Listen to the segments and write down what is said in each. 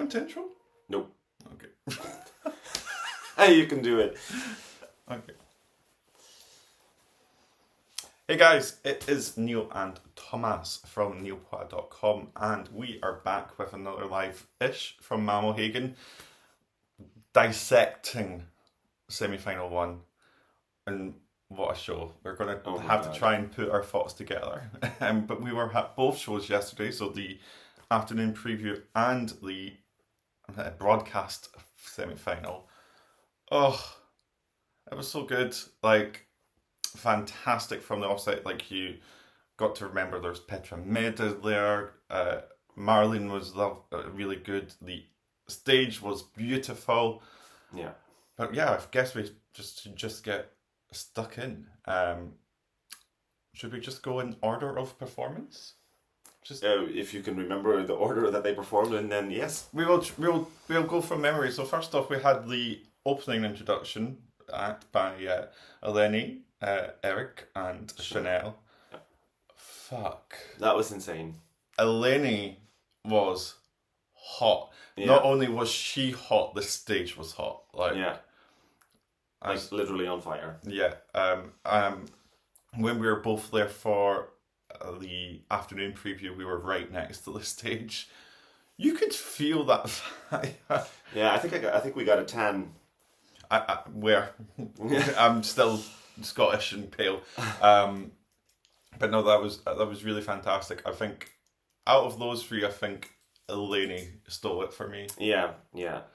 want to intro? Nope. Okay. Hey, you can do it. Okay. Hey guys, it is Niall and Tomas from niallpoints.com, and we are back with another live-ish from Hagen, dissecting semi-final one. And what a show. We're going to have to try and put our thoughts together. But we were at both shows yesterday, so the afternoon preview and the broadcast semi-final. Oh, it was so good. Like, fantastic from the offset. Like, you got to remember there's Petra Mede there. Marlene was really good. The stage was beautiful. Yeah. But yeah, I guess we just get stuck in. Should we just go in order of performance? If you can remember the order that they performed in, then yes. We'll go from memory. So first off, we had the opening introduction act by Eleni, Eric, and Chanel. Yeah. Fuck. That was insane. Eleni was hot. Yeah. Not only was she hot, the stage was hot. Like literally on fire. Yeah. When we were both there for the afternoon preview, we were right next to the stage. You could feel that fire. Yeah, I think we got a 10. Where I'm still Scottish and pale, but no, that was really fantastic. I think out of those three, I think Eleni stole it for me. Yeah,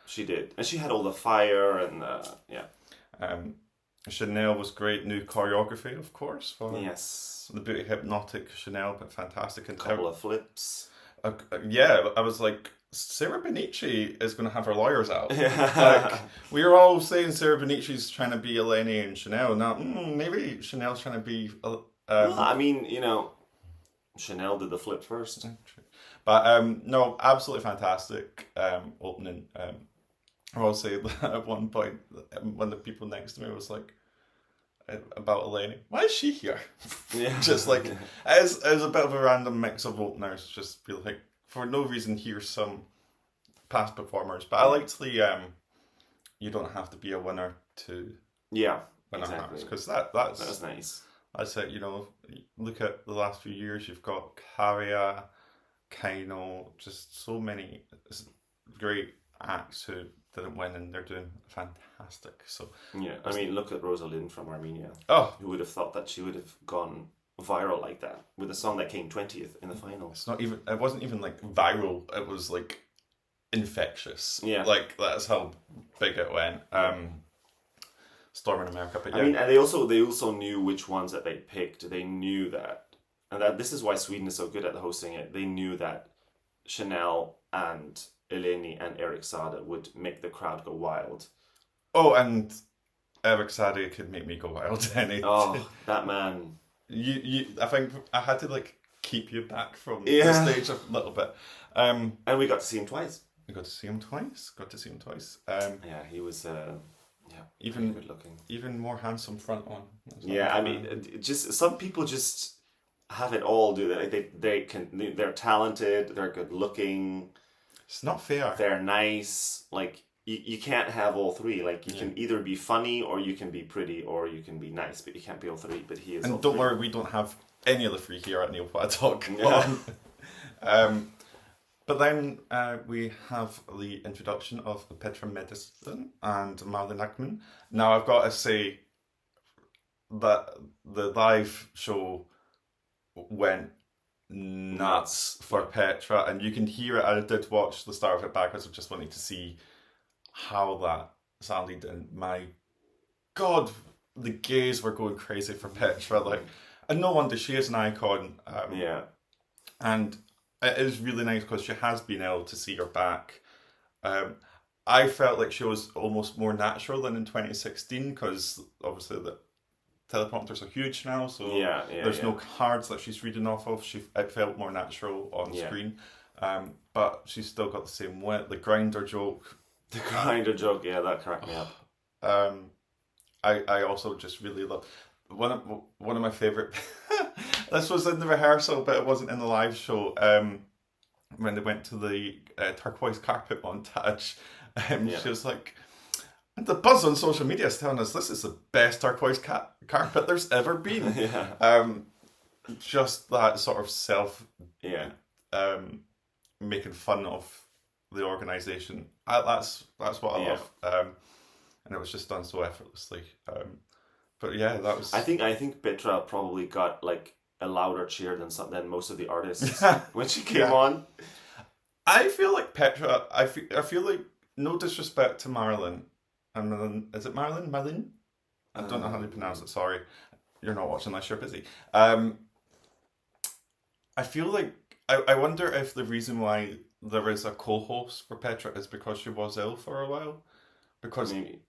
she did, and she had all the fire and Chanel was great. New choreography, of course, for yes, the beauty hypnotic Chanel, but fantastic. And couple of flips. Yeah, I was like, Sarah Benici is going to have her lawyers out. Yeah. Like, we were all saying Sarah Benici's trying to be Eleni and Chanel. Now, maybe Chanel's trying to be... well, I mean, Chanel did the flip first. But, no, absolutely fantastic opening. I will say at one point, one of the people next to me was like, about Eleni, why is she here? Yeah. Just like, as a bit of a random mix of openers, just be like, for no reason, here's some past performers. But I liked the you don't have to be a winner to win a house, because that was nice. I said, look at the last few years. You've got Karia, Kaino, just so many great acts who didn't win, and they're doing fantastic. So yeah, I mean, look at Rosalind from Armenia. Oh, who would have thought that she would have gone viral like that with a song that came 20th in the final? It wasn't even like viral. It was like infectious. Yeah, like that's how big it went. Storm in America, but yeah. I mean, and they also knew which ones that they picked. They knew that, and that this is why Sweden is so good at hosting it. They knew that Chanel and Eleni and Eric Sade would make the crowd go wild. Oh, and Eric Sade could make me go wild. Oh, that man. I think I had to keep you back from the stage a little bit. And we got to see him twice. We got to see him twice. Yeah, he was even good looking. Even more handsome front on. Yeah, I mean, just some people just have it all. Do that? They're talented. They're good looking. It's not fair. They're nice. Like you can't have all three. Like you can either be funny, or you can be pretty, or you can be nice, but you can't be all three. But he is. And all don't three. worry, we don't have any of the three here at niallpoints.com. Yeah. But then we have the introduction of Petra Mede and Marlene. Now I've got to say that the live show went nuts for Petra, and you can hear it. I did watch the start of it back, because I just wanted to see how that sounded, and my God, the gays were going crazy for Petra. And no wonder, she is an icon. And it is really nice because she has been able to see her back. I felt like she was almost more natural than in 2016, because obviously the teleprompters are huge now, so there's no cards that she's reading off of. It felt more natural on screen, but she's still got the same wit. The grinder joke. That cracked me up. I also just really love one of my favorite. This was in the rehearsal, but it wasn't in the live show. when they went to the turquoise carpet montage, she was like, and the buzz on social media is telling us this is the best turquoise carpet there's ever been. Just that sort of self making fun of the organisation. That's what I love. And it was just done so effortlessly. But yeah, that was. I think Petra probably got like a louder cheer than most of the artists when she came on. I feel like Petra. I feel like, no disrespect to Marilyn. Is it Marilyn? Marlene? I don't know how to pronounce it. Sorry, you're not watching unless you're busy. I feel like I wonder if the reason why there is a co-host for Petra is because she was ill for a while. Because Maybe.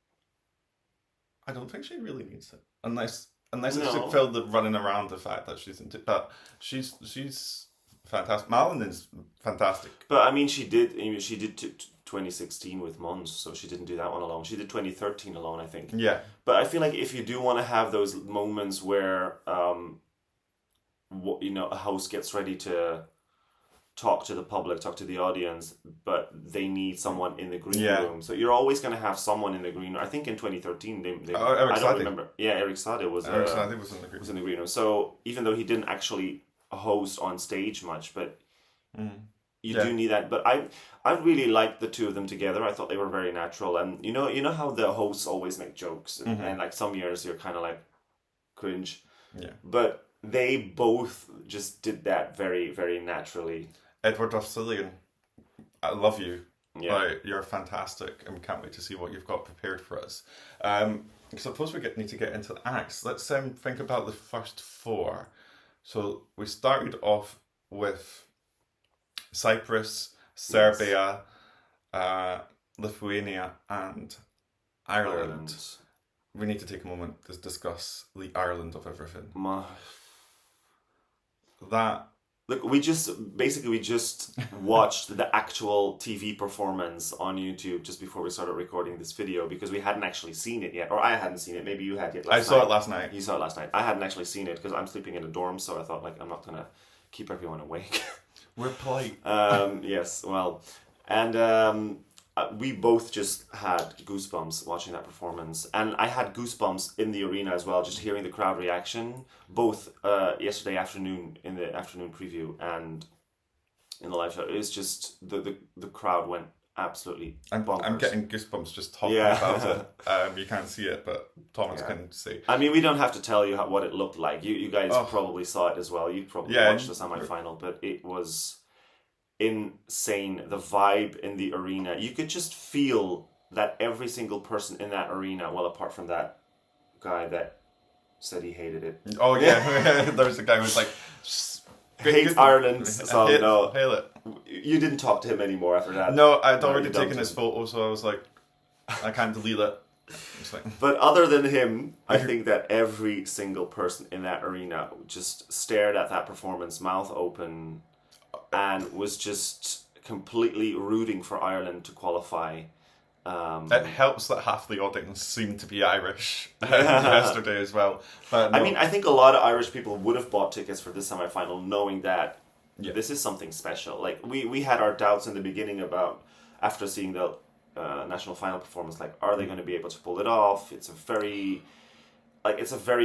I don't think she really needs it, unless it's to fill the running around the fact that she's into. But she's fantastic. Malin is fantastic. But I mean, she did 2016 with Mons, so she didn't do that one alone. She did 2013 alone, I think. Yeah. But I feel like if you do want to have those moments where a host gets ready to talk to the public, talk to the audience, but they need someone in the green room. So you're always going to have someone in the green room. I think in 2013 they I don't remember. Yeah, Eric Sade was in the green room. So even though he didn't actually host on stage much, but you do need that. But I really liked the two of them together. I thought they were very natural. And you know how the hosts always make jokes and like some years you're kind of like cringe. Yeah. But they both just did that very, very naturally. Edward Duffsillian, I love you. Yeah. You're fantastic, and we can't wait to see what you've got prepared for us. I suppose we need to get into the acts. Let's think about the first four. So we started off with Cyprus, Serbia, Lithuania, and Ireland. We need to take a moment to discuss the Ireland of everything. Look, we just watched the actual TV performance on YouTube just before we started recording this video because we hadn't actually seen it yet, or I hadn't seen it. Maybe you had yet. I saw it last night. You saw it last night. I hadn't actually seen it because I'm sleeping in a dorm, so I thought like I'm not gonna keep everyone awake. We're polite. Yes, well, and we both just had goosebumps watching that performance, and I had goosebumps in the arena as well, just hearing the crowd reaction, both yesterday afternoon in the afternoon preview and in the live show. It was just the crowd went absolutely bonkers. I'm getting goosebumps just talking about it. You can't see it, but Thomas can see. I mean, we don't have to tell you what it looked like. You guys probably saw it as well. You probably watched the semi-final, but it was insane. The vibe in the arena, you could just feel that every single person in that arena, well, apart from that guy that said he hated it. Oh yeah, there was a guy who was like hates Ireland, so hail it. You didn't talk to him anymore after that. No, I'd already taken his photo, so I was like, I can't delete it. But other than him, I think that every single person in that arena just stared at that performance, mouth open, and was just completely rooting for Ireland to qualify. It helps that half the audience seemed to be Irish yesterday as well. But no. I mean, I think a lot of Irish people would have bought tickets for this semi-final knowing that this is something special. Like, we had our doubts in the beginning about, after seeing the national final performance, like, are they going to be able to pull it off? It's a very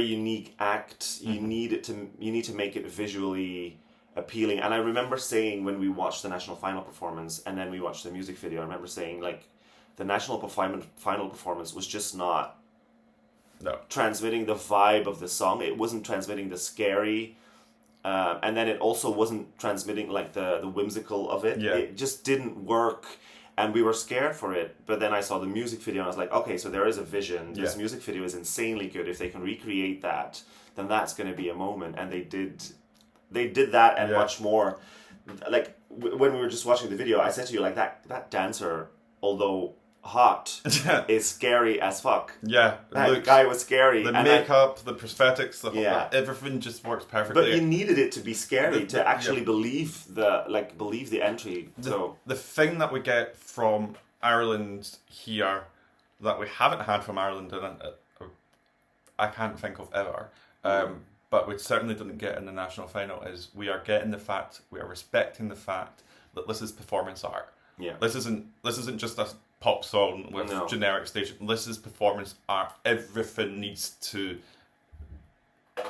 unique act. You need to make it visually appealing. And I remember saying when we watched the national final performance and then we watched the music video, I remember saying like the national final performance was just not transmitting the vibe of the song. It wasn't transmitting the scary, and then it also wasn't transmitting like the whimsical of it. It just didn't work, and we were scared for it. But then I saw the music video and I was like, okay, so there is a vision. This music video is insanely good. If they can recreate that, then that's going to be a moment. And they did that and much more. Like when we were just watching the video, I said to you, like, that dancer, although hot, is scary as fuck. Yeah, that guy was scary. The makeup, the prosthetics, the whole everything just works perfectly. But you needed it to be scary to actually believe the entry. The thing that we get from Ireland here that we haven't had from Ireland in I can't think of ever. But we certainly didn't get in the national final is we are respecting the fact that this is performance art. Yeah. This isn't just a pop song with No. generic stage. This is performance art. Everything needs to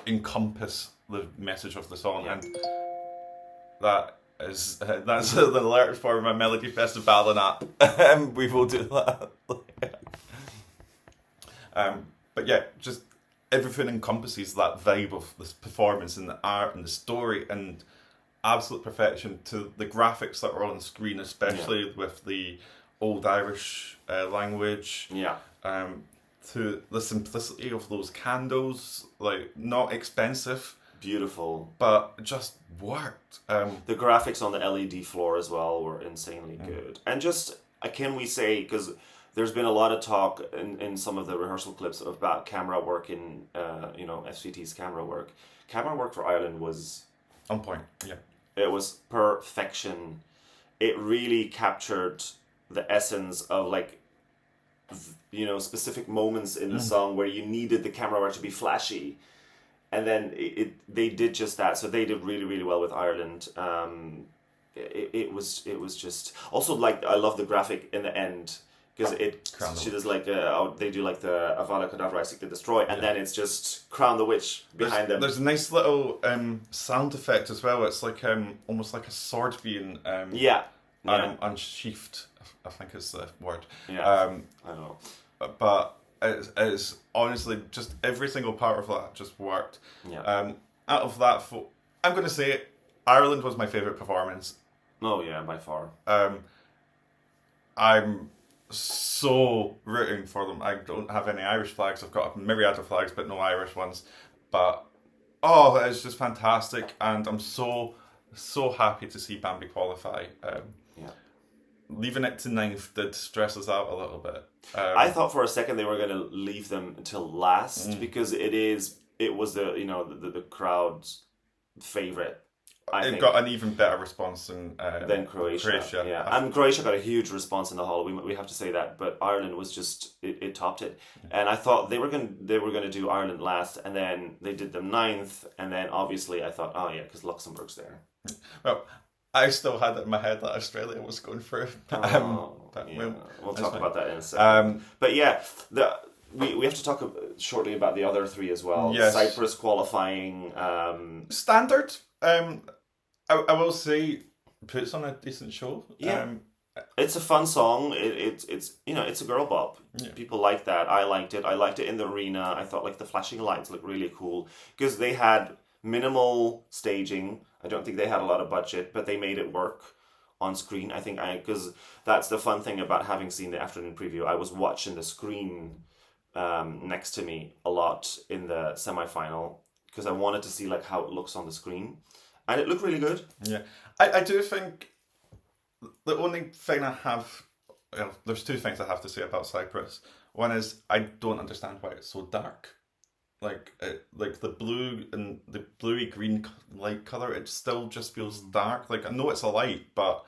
encompass the message of the song, Yeah. and that's the lyrics for my Melody Festival app. We will do that. But yeah, just everything encompasses that vibe of this performance and the art and the story and absolute perfection to the graphics that are on screen, especially with the old Irish language. Yeah. To the simplicity of those candles, like not expensive, Beautiful. but just worked. The graphics on the LED floor as well were insanely good. And just, can we say, because there's been a lot of talk in some of the rehearsal clips about camera work in, FCT's camera work. Camera work for Ireland was... On point, yeah. It was perfection. It really captured the essence of, like, specific moments in the song where you needed the camera work to be flashy. And then they did just that. So they did really, really well with Ireland. It was just also, like, I love the graphic in the end because she does like they do like the Avada Kedavra, I seek to destroy, and then it's just Crown the Witch behind them. There's a nice little sound effect as well. It's like almost like a sword being unsheathed, I think is the word. Yeah, I know. But it's honestly just every single part of that just worked. Yeah. Out of that, I'm going to say it, Ireland was my favourite performance. Oh yeah, by far. I'm so rooting for them. I don't have any Irish flags. I've got a myriad of flags, but no Irish ones. But it's just fantastic, and I'm so happy to see Bambi qualify. Leaving it to ninth did stress us out a little bit. I thought for a second they were going to leave them until last because it was the crowd's favorite. I think got an even better response than Croatia. Yeah, and Croatia got a huge response in the hall. We have to say that, but Ireland was just it topped it. And I thought they were going to do Ireland last, and then they did them ninth, and then obviously I thought, oh yeah, because Luxembourg's there. Well, I still had it in my head that Australia was going through. We'll talk about that in a second. But yeah, we have to talk shortly about the other three as well. Yes. Cyprus qualifying. Standard. I will say, puts on a decent show. Yeah. It's a fun song. It's a girl bop. Yeah. People like that. I liked it. I liked it in the arena. I thought like the flashing lights looked really cool because they had minimal staging. I don't think they had a lot of budget, but they made it work on screen. I think because that's the fun thing about having seen the afternoon preview. I was watching the screen next to me a lot in the semi-final because I wanted to see like how it looks on the screen, and it looked really good. Yeah, I do think the only thing I have, there's two things I have to say about Cyprus. One is I don't understand why it's so dark. Like the blue and the bluey green light color, it still just feels dark. Like I know it's a light, but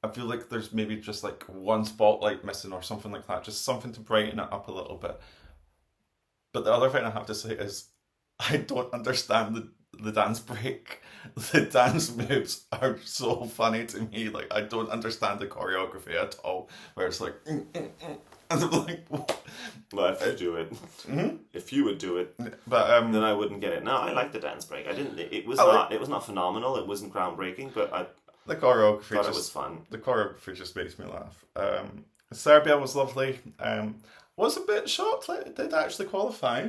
I feel like there's maybe just like one spotlight missing or something like that. Just something to brighten it up a little bit. But the other thing I have to say is I don't understand the dance break. The dance moves are so funny to me. Like I don't understand the choreography at all. Where it's like. And I'm like, what? Well, if you do it, if you would do it, but then I wouldn't get it. No, I like the dance break. I didn't. It was not phenomenal. It wasn't groundbreaking, but the choreography thought it was fun. The choreography just makes me laugh. Serbia was lovely. Was a bit shocked that it did actually qualify.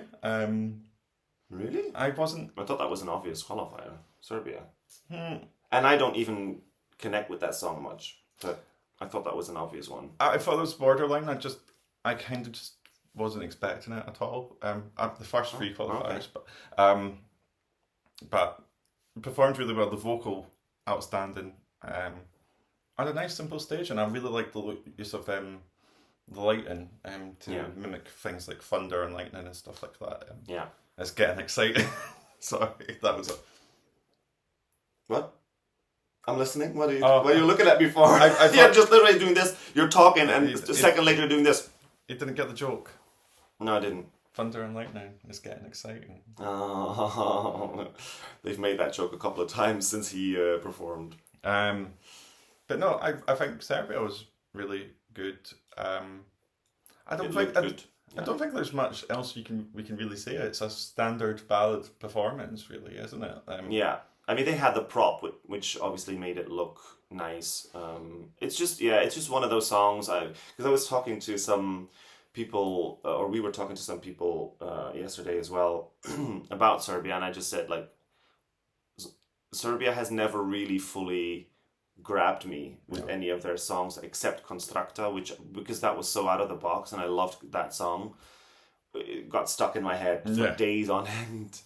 Really? I wasn't. I thought that was an obvious qualifier. Serbia. And I don't even connect with that song much, but I thought that was an obvious one. I thought it was borderline. I kind of just wasn't expecting it at all. The first three qualifiers, but performed really well. The vocal outstanding. And a nice simple stage, and I really like the use of the lighting to mimic things like thunder and lightning and stuff like that. It's getting exciting. Sorry, that was it. What? I'm listening. What are you looking at me for? I You're just literally doing this. You're talking, and a second later you're doing this. You didn't get the joke. No, I didn't. Thunder and lightning is getting exciting. Oh, they've made that joke a couple of times since he performed. But no, I think Serbia was really good. I don't It think looked good. I don't think there's much else we can really say. It's a standard ballad performance, really, isn't it? Yeah, I mean they had the prop, which obviously made it look nice. It's just one of those songs. Because I was talking to some people, or we were talking to some people yesterday as well about Serbia, and I just said like Serbia has never really fully grabbed me with any of their songs except Constructa, because that was so out of the box, and I loved that song. It got stuck in my head for days on end.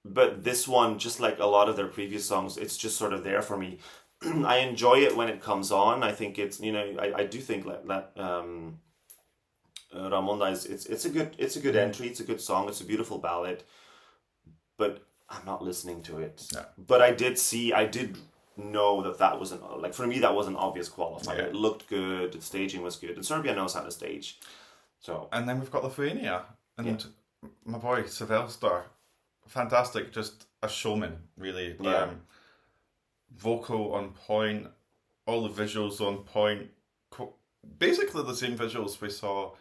But this one, just like a lot of their previous songs, it's just sort of there for me. I enjoy it when it comes on. I think it's, I do think that Ramonda it's a good entry. It's a good song. It's a beautiful ballad, but I'm not listening to it. No. But I did know that wasn't, like, for me that was an obvious qualifier. Yeah. It looked good. The staging was good, and Serbia knows how to stage. So. And then we've got Lithuania and my boy Sylvester. Fantastic, just a showman, really. Yeah. Vocal on point, all the visuals on point. Basically the same visuals we saw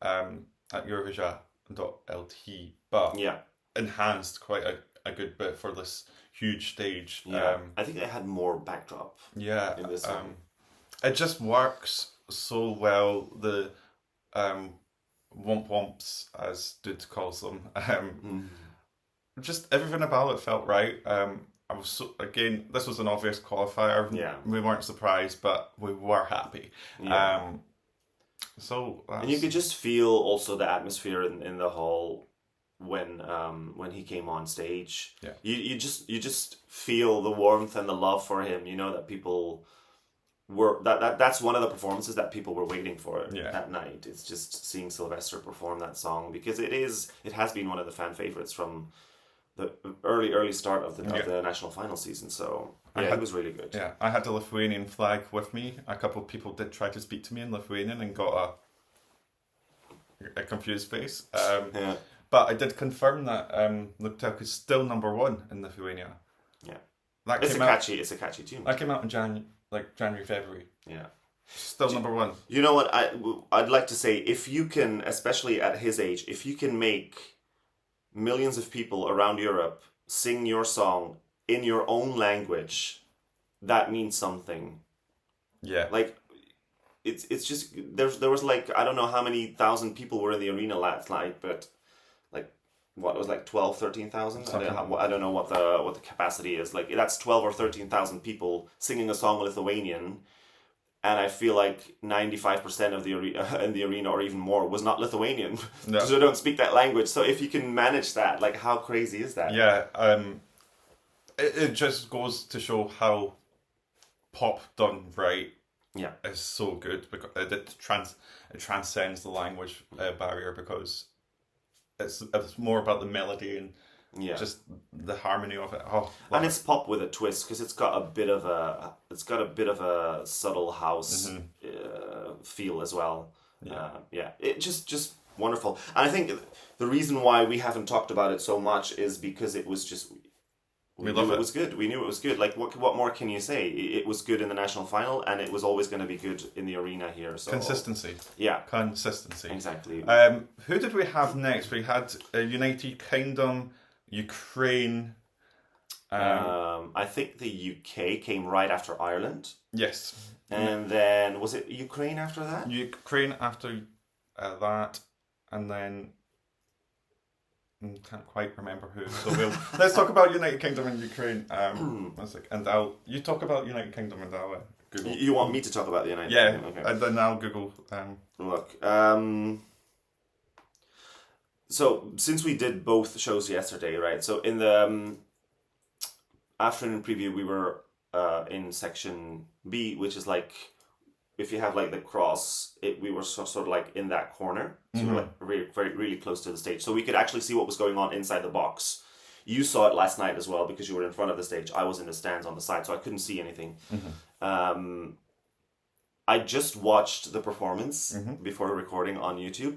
at Eurovision.lt, but enhanced quite a good bit for this huge stage. Yeah, I think they had more backdrop. Yeah, in this song. It just works so well. The womp womps, as Dude calls them. Just everything about it felt right. I was this was an obvious qualifier. Yeah. We weren't surprised, but we were happy. Yeah. And you could just feel also the atmosphere in the hall when he came on stage. Yeah. You just feel the warmth and the love for him. You know that people were that's one of the performances that people were waiting for that night. It's just seeing Sylvester perform that song, because it has been one of the fan favorites from the early start of the national final season. So it was really good. Yeah, I had the Lithuanian flag with me. A couple of people did try to speak to me in Lithuanian and got a confused face. But I did confirm that Luktelk is still number one in Lithuania. Yeah, it's a catchy tune. That came out in January, February. Yeah. Still number one. You know what I'd like to say, if you can, especially at his age, if you can make millions of people around Europe sing your song in your own language, that means something. Yeah. Like, it's just, there was like, I don't know how many thousand people were in the arena last night, but like, what, it was like 12, 13,000? I don't know what the capacity is. Like, that's 12 or 13,000 people singing a song in Lithuanian. And I feel like 95% of the arena, or even more, was not Lithuanian, because they don't speak that language. So if you can manage that, like, how crazy is that? Yeah, it just goes to show how pop done right is so good, because it transcends the language barrier, because it's more about the melody and just the harmony of it. And it's pop with a twist, because it's got a bit of a subtle house feel as well. It just wonderful. And I think the reason why we haven't talked about it so much is because it was just we knew it was good. We knew it was good. Like, what more can you say? It was good in the national final, and it was always going to be good in the arena here. So consistency. Yeah, consistency. Exactly. Who did we have next? We had United Kingdom, Ukraine. I think the UK came right after Ireland. Yes. And then, was it Ukraine after that? Ukraine after that, and then can't quite remember who. So let's talk about United Kingdom and Ukraine. And you talk about United Kingdom and I'll Google. You want me to talk about the United Kingdom? Yeah, okay. And then I'll Google. Look, so since we did both shows yesterday, right? So in the afternoon preview, we were in section B, which is like, if you have like the cross, we were sort of like in that corner. So we were like really close to the stage. So we could actually see what was going on inside the box. You saw it last night as well, because you were in front of the stage. I was in the stands on the side, so I couldn't see anything. I just watched the performance before recording on YouTube.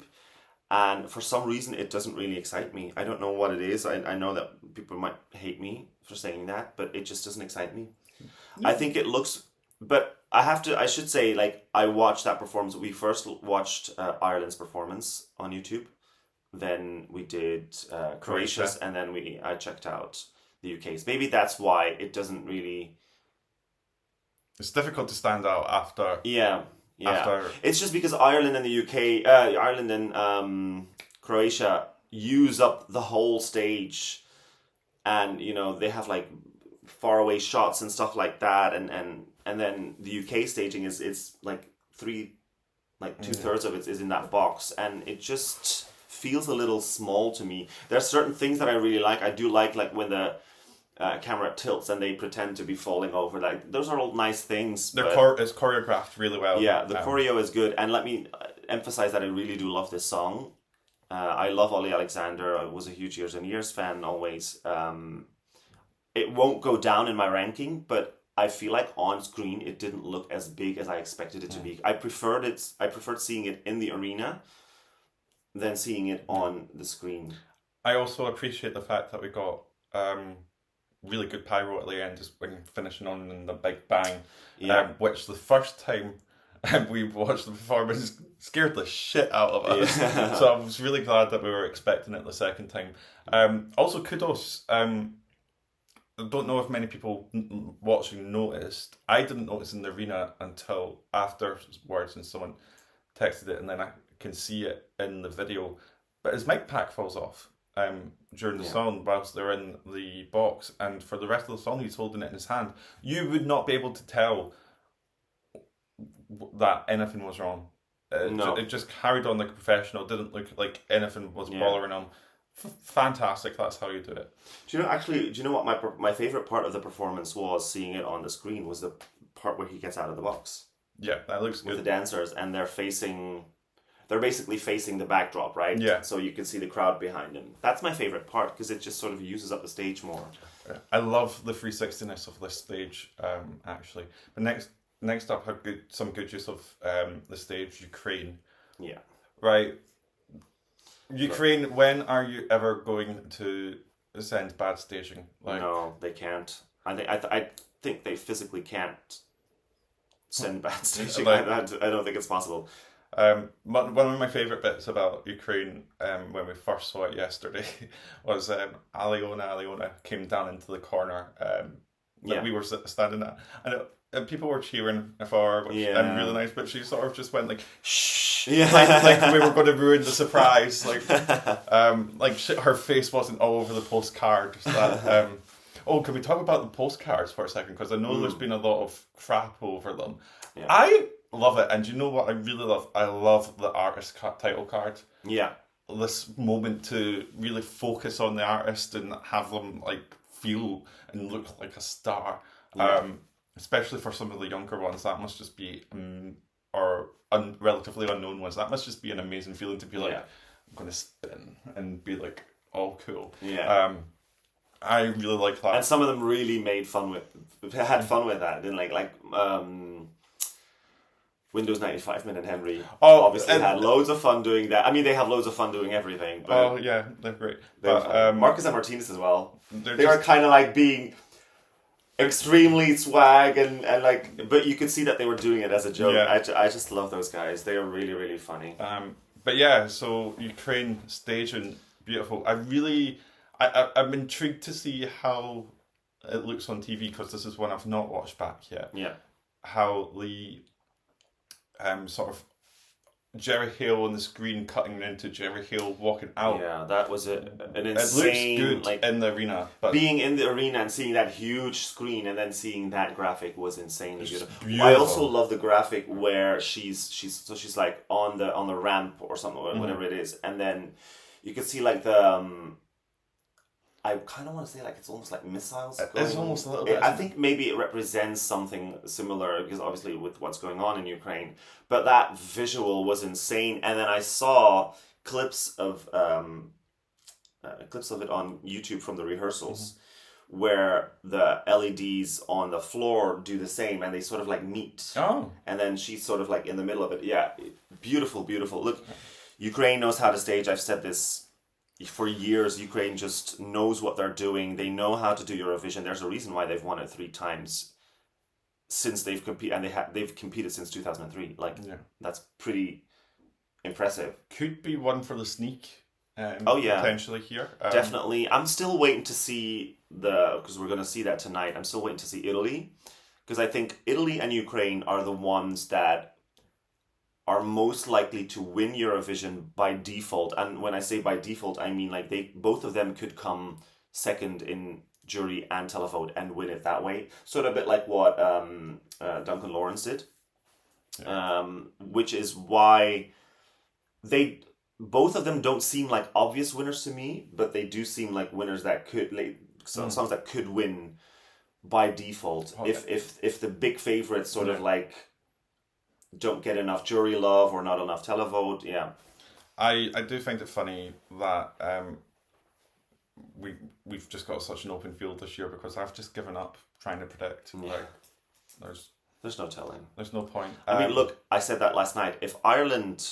And for some reason, it doesn't really excite me. I don't know what it is. I know that people might hate me for saying that, but it just doesn't excite me. I think it looks, but I should say, like, I watched that performance. We first watched Ireland's performance on YouTube. Then we did Croatia's, and then I checked out the UK's. Maybe that's why it doesn't really... It's difficult to stand out after... Yeah. After... It's just because Ireland and the UK, Ireland and Croatia use up the whole stage, and you know they have like faraway shots and stuff like that, and then the UK staging it's like 2/3 of it is in that box, and it just feels a little small to me. There are certain things that I really like. I do like when the camera tilts and they pretend to be falling over. Like those are all nice things. It's choreographed really well. Yeah, the choreo is good. And let me emphasize that I really do love this song. I love Ollie Alexander. I was a huge Years and Years fan always. It won't go down in my ranking, but I feel like on screen it didn't look as big as I expected it to be. I preferred seeing it in the arena than seeing it on the screen. I also appreciate the fact that we got really good pyro at the end, just when finishing on in the big bang, which the first time we watched the performance scared the shit out of us. Yeah. So I was really glad that we were expecting it the second time. Also, kudos. I don't know if many people watching noticed. I didn't notice in the arena until afterwards, and someone texted it, and then I can see it in the video. But his mic pack falls off during the song whilst they're in the box, and for the rest of the song he's holding it in his hand. You would not be able to tell that anything was wrong. No. It just carried on like a professional. It didn't look like anything was bothering him. Fantastic. That's how you do it. Do you know what my favorite part of the performance was? Seeing it on the screen was the part where he gets out of the box. Yeah, that looks with good. the dancers, and they're basically facing the backdrop, right? Yeah. So you can see the crowd behind him. That's my favorite part because it just sort of uses up the stage more. I love the 360ness of this stage, actually. But next up, some good use of the stage, Ukraine. Yeah. Right. Ukraine, when are you ever going to send bad staging? No, they can't. I think they physically can't send bad staging. I don't think it's possible. One of my favourite bits about Ukraine when we first saw it yesterday was Aliona came down into the corner that we were standing at, and people were cheering for her, and really nice, but she sort of just went like shh, like we were going to ruin the surprise, her face wasn't all over the postcard. Can we talk about the postcards for a second, because I know there's been a lot of crap over them. I love it, and you know what I really love? I love the artist title card. Yeah. This moment to really focus on the artist and have them like feel and look like a star. Yeah. Especially for some of the younger ones, that must just be, relatively unknown ones, that must just be an amazing feeling to be like, I'm going to spin and be like, all cool. Yeah. I really like that. And some of them really had fun with that, didn't like Windows 95 Min and Henry obviously had loads of fun doing that. I mean, they have loads of fun doing everything. But they're great. Marcus and Martinez as well. They are kind of like being extremely swag and like, but you could see that they were doing it as a joke. Yeah. I just love those guys. They are really, really funny. But yeah, so Ukraine staging, beautiful. I'm intrigued to see how it looks on TV, because this is one I've not watched back yet. Yeah. How the sort of Jerry Hale on the screen cutting into Jerry Hale walking out. Yeah, that was an insane. It looks good in the arena, but being in the arena and seeing that huge screen and then seeing that graphic was insanely beautiful. I also love the graphic where she's like on the ramp or something, whatever it is, and then you could see like the I kind of want to say like it's almost like missiles. It's almost a little bit. I think maybe it represents something similar, because obviously with what's going on in Ukraine. But that visual was insane, and then I saw clips of it on YouTube from the rehearsals, where the LEDs on the floor do the same, and they sort of like meet. Oh. And then she's sort of like in the middle of it. Yeah, beautiful, beautiful. Look. Ukraine knows how to stage. I've said this for years. Ukraine just knows what they're doing. They know how to do Eurovision. There's a reason why they've won it 3 times since they've competed, and they've competed since 2003. Like, that's pretty impressive. Could be one for the sneak. Potentially here. Definitely. I'm still waiting to see because we're going to see that tonight. I'm still waiting to see Italy, because I think Italy and Ukraine are the ones that are most likely to win Eurovision by default. And when I say by default, I mean like both of them could come second in jury and televote and win it that way. Sort of a bit like what Duncan Lawrence did, which is why both of them don't seem like obvious winners to me, but they do seem like winners that could songs that could win by default if the big favorites sort of like don't get enough jury love or not enough televote. I do find it funny that we've just got such an open field this year, because I've just given up trying to predict. Like, there's no telling. There's no point. I mean, look, I said that last night. If Ireland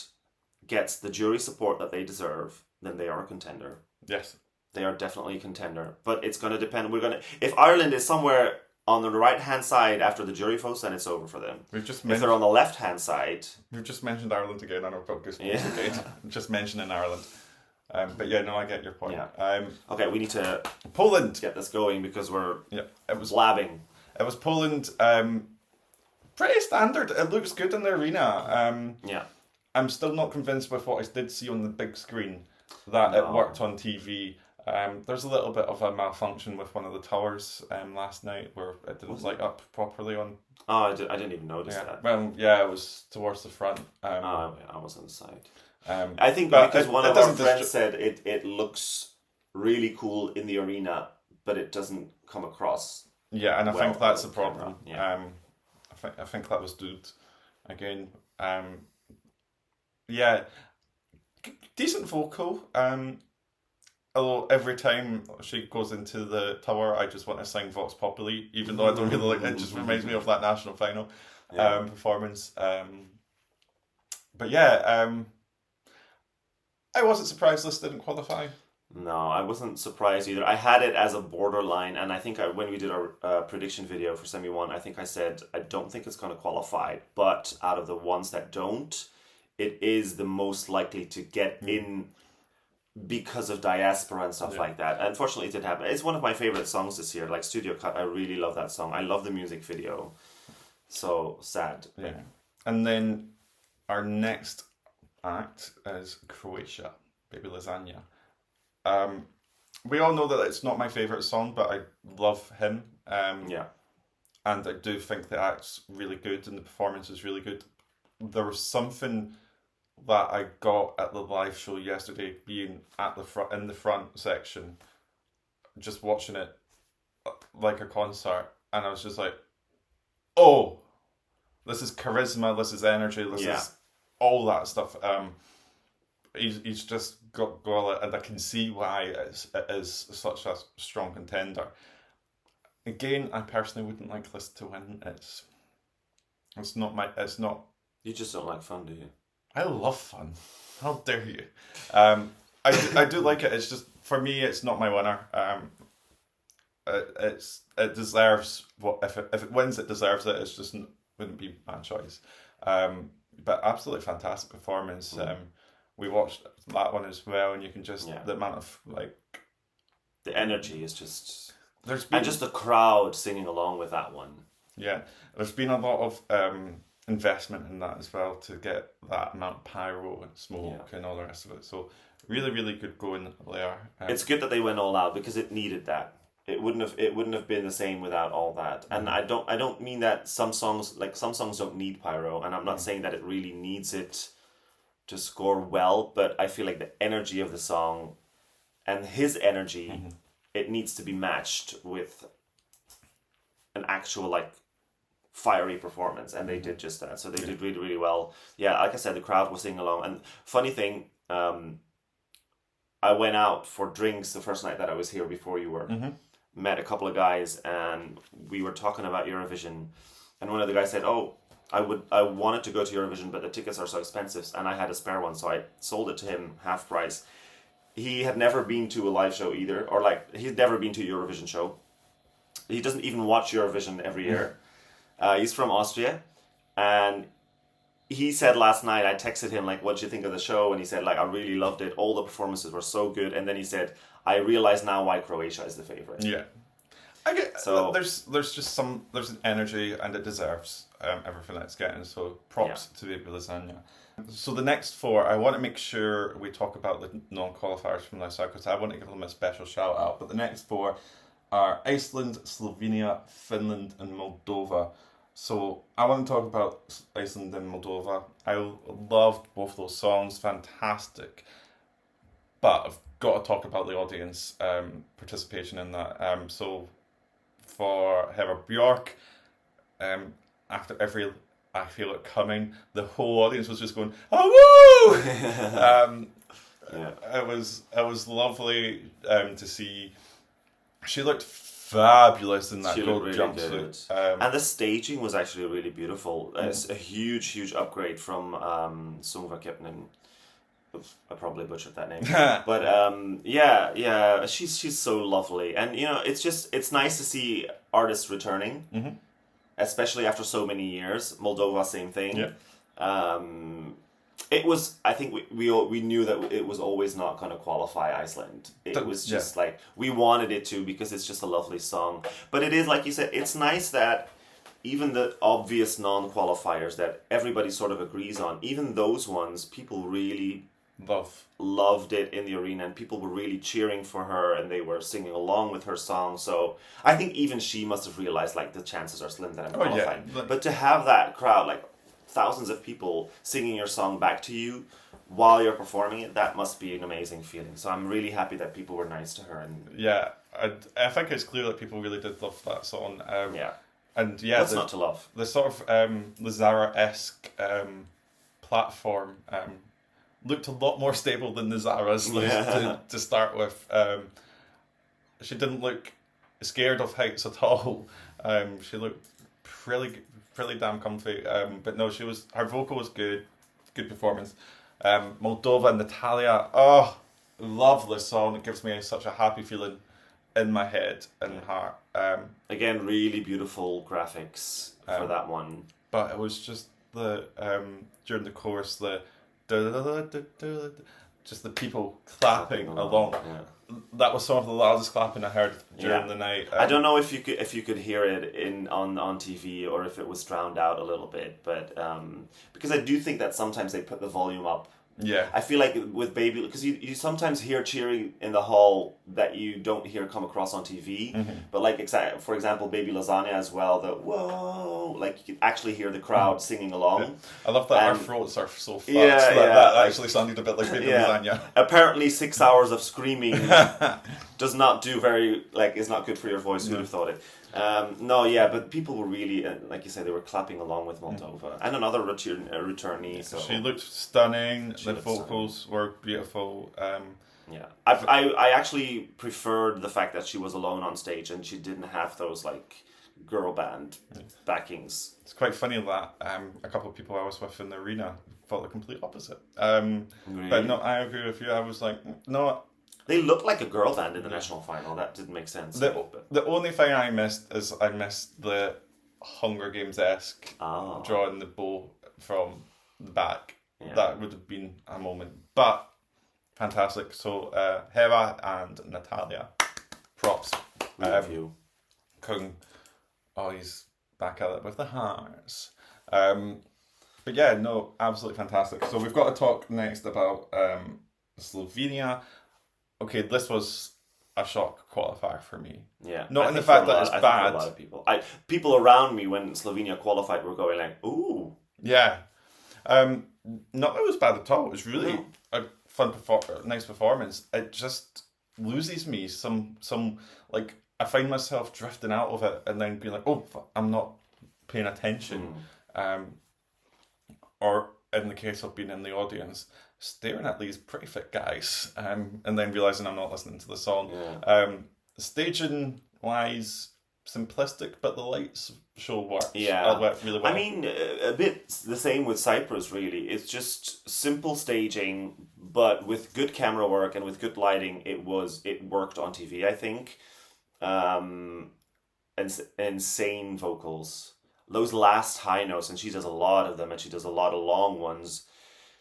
gets the jury support that they deserve, then they are a contender. Yes. They are definitely a contender. But it's going to depend. If Ireland is somewhere on the right-hand side after the jury votes, then it's over for them. If they're on the left-hand side... We've just mentioned Ireland again on our podcast. Again. Just mentioning Ireland. But yeah, no, I get your point. Yeah. Okay, we need to... Poland! Get this going, because we're it was blabbing. It was Poland. Pretty standard. It looks good in the arena. I'm still not convinced with what I did see on the big screen that it worked on TV. There's a little bit of a malfunction with one of the towers last night where it didn't light up properly on. Oh, I didn't even notice that. Well, it was towards the front. I was on the side. I think because one of our friends said it looks really cool in the arena, but it doesn't come across. Yeah, and I think that's the problem. I think that was due again. Decent vocal. Although every time she goes into the tower, I just want to sing Vox Populi, even though I don't really like it. It just reminds me of that national final performance. But I wasn't surprised this didn't qualify. No, I wasn't surprised either. I had it as a borderline, and I think when we did our prediction video for Semi 1, I think I said I don't think it's going to qualify, but out of the ones that don't, it is the most likely to get in because of diaspora and stuff like that. Unfortunately, it didn't happen. It's one of my favorite songs this year, like Studio Cut. I really love that song. I love the music video. So sad. Yeah. And then our next act is Croatia, Baby Lasagna. We all know that it's not my favourite song, but I love him. And I do think the act's really good and the performance is really good. There was something that I got at the live show yesterday, being at the front, in the front section, just watching it like a concert, and I was just like, oh, this is charisma, this is energy, this is all that stuff. He's just got it, and I can see why it is such a strong contender. Again, I personally wouldn't like this to win. It's not. You just don't like fun, do you? I love fun. How dare you? I do like it. It's just, for me, it's not my winner. It deserves what if it wins, it deserves it. It's just wouldn't be my choice. But absolutely fantastic performance. We watched that one as well, and you can just the amount of the energy is just and just the crowd singing along with that one. Yeah, there's been a lot of investment in that as well to get that amount of pyro and smoke and all the rest of it. So really, really good going there. It's good that they went all out because it needed that. It wouldn't have been the same without all that. And I don't mean that some songs don't need pyro, and I'm not saying that it really needs it to score well, but I feel like the energy of the song and his energy, it needs to be matched with an actual fiery performance, and they did just that. So they did really, really well. Yeah, like I said, the crowd was singing along. And funny thing, I went out for drinks the first night that I was here before you were. Met a couple of guys, and we were talking about Eurovision, and one of the guys said, "Oh, I wanted to go to Eurovision, but the tickets are so expensive, and I had a spare one, so I sold it to him half price. He had never been to a live show either, or like he'd never been to a Eurovision show. He doesn't even watch Eurovision every year. He's from Austria, and he said last night, I texted him like, "What do you think of the show?" And he said like, "I really loved it. All the performances were so good." And then he said, "I realize now why Croatia is the favorite." Yeah. I get, So- there's just there's an energy, and it deserves everything that it's getting. So props to Baby Lasagna. So the next four, I want to make sure we talk about the non-qualifiers from this side, because I want to give them a special shout out. But the next four are Iceland, Slovenia, Finland, and Moldova. So I want to talk about Iceland and Moldova. I loved both those songs, fantastic. But I've got to talk about the audience participation in that. So for Heather Bjork, after every I Feel It Coming, the whole audience was just going, "Oh woo!" Yeah. It was lovely to see. She looked fabulous in that She gold looked really jumpsuit. And the staging was actually really beautiful. It's a huge upgrade from Sungva Kepnen. Oops, I probably butchered that name. But yeah, she's so lovely. And you know, it's nice to see artists returning, especially after so many years. Moldova, same thing. Yeah. It was. I think we knew that it was always not going to qualify Iceland. It was just like we wanted it to, because it's just a lovely song. But it is, like you said, it's nice that even the obvious non-qualifiers that everybody sort of agrees on, even those ones, people really loved it in the arena, and people were really cheering for her, and they were singing along with her song. So I think even she must have realized like the chances are slim that I'm qualifying. Yeah. But to have that crowd, like thousands of people singing your song back to you while you're performing it, that must be an amazing feeling. So I'm really happy that people were nice to her. And Yeah, I think it's clear that people really did love that song. yeah, And yeah, what's not to love? the sort of Lazara-esque platform looked a lot more stable than the Zara's to start with. She didn't look scared of heights at all. She looked pretty damn comfy. But no, her vocal was good performance. Moldova and Natalia, love this song. It gives me such a happy feeling in my head and heart. Again, really beautiful graphics for that one. But it was just the during the chorus, just the people clapping along. Yeah. That was some of the loudest clapping I heard during the night. I don't know if you could hear it on TV, or if it was drowned out a little bit, but because I do think that sometimes they put the volume up. Yeah. I feel like with Baby, because you sometimes hear cheering in the hall that you don't hear come across on TV, but like for example, Baby Lasagna as well, the whoa, like you can actually hear the crowd singing along. Yeah. I love that our throats are so fast Yeah, that actually sounded a bit like Baby Lasagna. Apparently 6 hours of screaming does not do is not good for your voice. Who'd have thought it? But people were really, like you said, they were clapping along with Moldova. And another returnee. So she looked stunning. The vocals were beautiful. I actually preferred the fact that she was alone on stage and she didn't have those like girl band backings. It's quite funny that a couple of people I was with in the arena thought the complete opposite. Really? But no, I agree with you. I was like, no. They looked like a girl band in the national final. That didn't make sense. The only thing I missed is I missed the Hunger Games-esque drawing the bow from the back. Yeah. That would have been a moment. But fantastic. So Hera and Natalia, props. Love you. Kung, he's back at it with the hearts. But yeah, no, absolutely fantastic. So we've got to talk next about Slovenia. Okay, this was a shock qualifier for me. Yeah, not in the fact that it's bad. A lot of people around me when Slovenia qualified were going like, "Ooh." Yeah, not that it was bad at all. It was really a fun, nice performance. It just loses me some like I find myself drifting out of it and then being like, "Oh, I'm not paying attention," or in the case of being in the audience, staring at these pretty fit guys, and then realizing I'm not listening to the song. Yeah. Staging wise, simplistic, but the lights show works. Yeah. Worked really well. I mean, a bit the same with Cyprus, really. It's just simple staging, but with good camera work and with good lighting, it worked on TV, I think. Insane vocals. Those last high notes, and she does a lot of them, and she does a lot of long ones.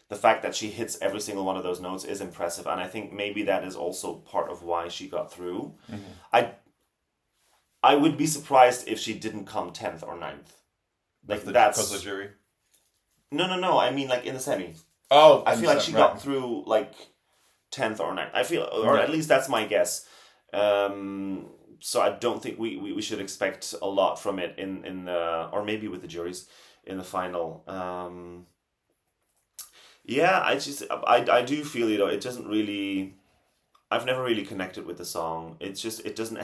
The fact that she hits every single one of those notes is impressive, and I think maybe that is also part of why she got through. I would be surprised if she didn't come 10th or 9th. Like that's because of the jury. No. I mean, like in the semi. Oh, I feel like she got through like 10th or 9th. I feel, or at least that's my guess. So I don't think we should expect a lot from it in the, or maybe with the juries in the final. Yeah, I do feel, it doesn't really, I've never really connected with the song. It's just, it doesn't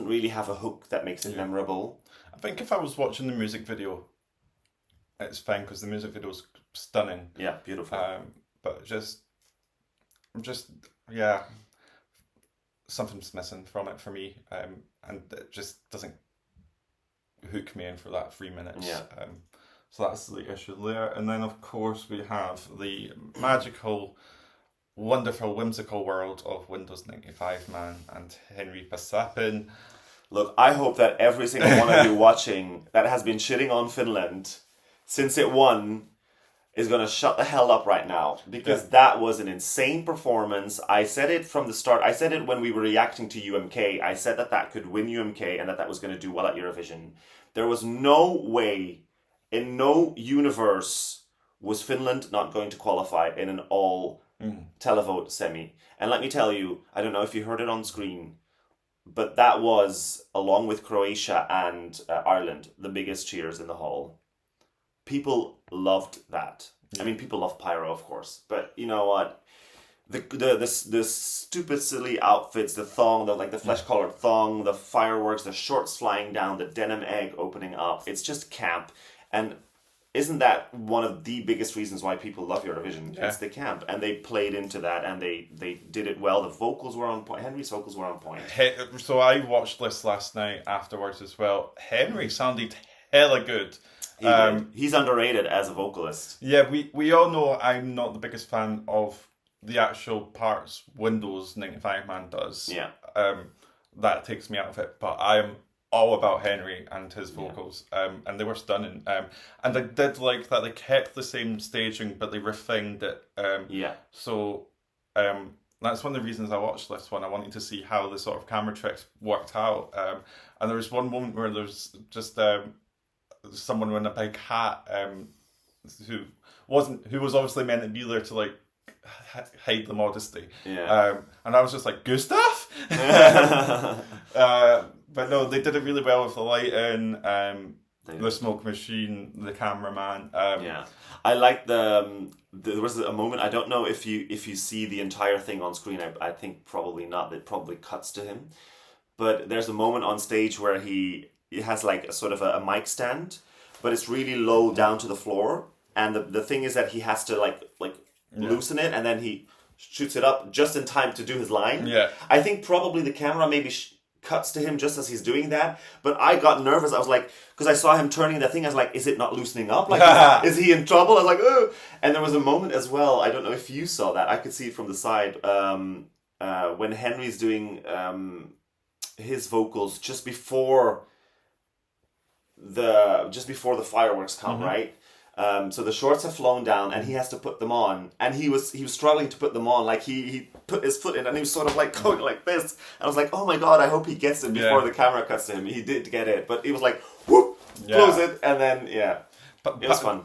really have a hook that makes it memorable. I think if I was watching the music video, it's fine because the music video is stunning. Yeah, beautiful. But just something's missing from it for me, and it just doesn't hook me in for that 3 minutes. Yeah. So that's the issue there. And then, of course, we have the magical, wonderful, whimsical world of Windows 95 Man and Henry Pasapin. Look, I hope that every single one of you watching that has been shitting on Finland since it won is going to shut the hell up right now, because that was an insane performance. I said it from the start. I said it when we were reacting to UMK. I said that could win UMK and that was going to do well at Eurovision. There was no way, in no universe, was Finland not going to qualify in an all televote semi. And let me tell you, I don't know if you heard it on screen, but that was, along with Croatia and Ireland, the biggest cheers in the hall. People loved that. I mean, people love pyro, of course, but you know what? The stupid silly outfits, the thong, the flesh colored thong, the fireworks, the shorts flying down, the denim egg opening up. It's just camp, and isn't that one of the biggest reasons why people love Eurovision? Yeah. It's the camp, and they played into that, and they did it well. The vocals were on point. Henry's vocals were on point. So I watched this last night afterwards as well. Henry sounded hella good. He's underrated as a vocalist. Yeah, we all know I'm not the biggest fan of the actual parts Windows 95 Man does. Yeah. That takes me out of it, but I am all about Henry and his vocals, and they were stunning. And I did like that they kept the same staging, but they refined it. So that's one of the reasons I watched this one. I wanted to see how the sort of camera tricks worked out. And there was one moment where there's just someone with a big hat who was obviously meant to be there to like hide the modesty. Yeah. And I was just like, Gustav? But no, they did it really well with the lighting, the smoke machine, the cameraman. I like there was a moment, I don't know if you see the entire thing on screen. I think probably not. It probably cuts to him. But there's a moment on stage where he has like a sort of a mic stand, but it's really low down to the floor. And the thing is that he has to like loosen it, and then he shoots it up just in time to do his line. Yeah. I think probably the camera maybe cuts to him just as he's doing that, but I got nervous. I was like, because I saw him turning that thing, I was like, is it not loosening up? Like, is he in trouble? I was like, oh. And there was a moment as well, I don't know if you saw that, I could see it from the side, when Henry's doing his vocals just before the fireworks come, right? So the shorts have flown down, and he has to put them on, and he was struggling to put them on. Like he put his foot in, and he was sort of like going like this. And I was like, oh my god, I hope he gets it before the camera cuts to him. He did get it, but he was like, whoop, close it, and then but it was fun.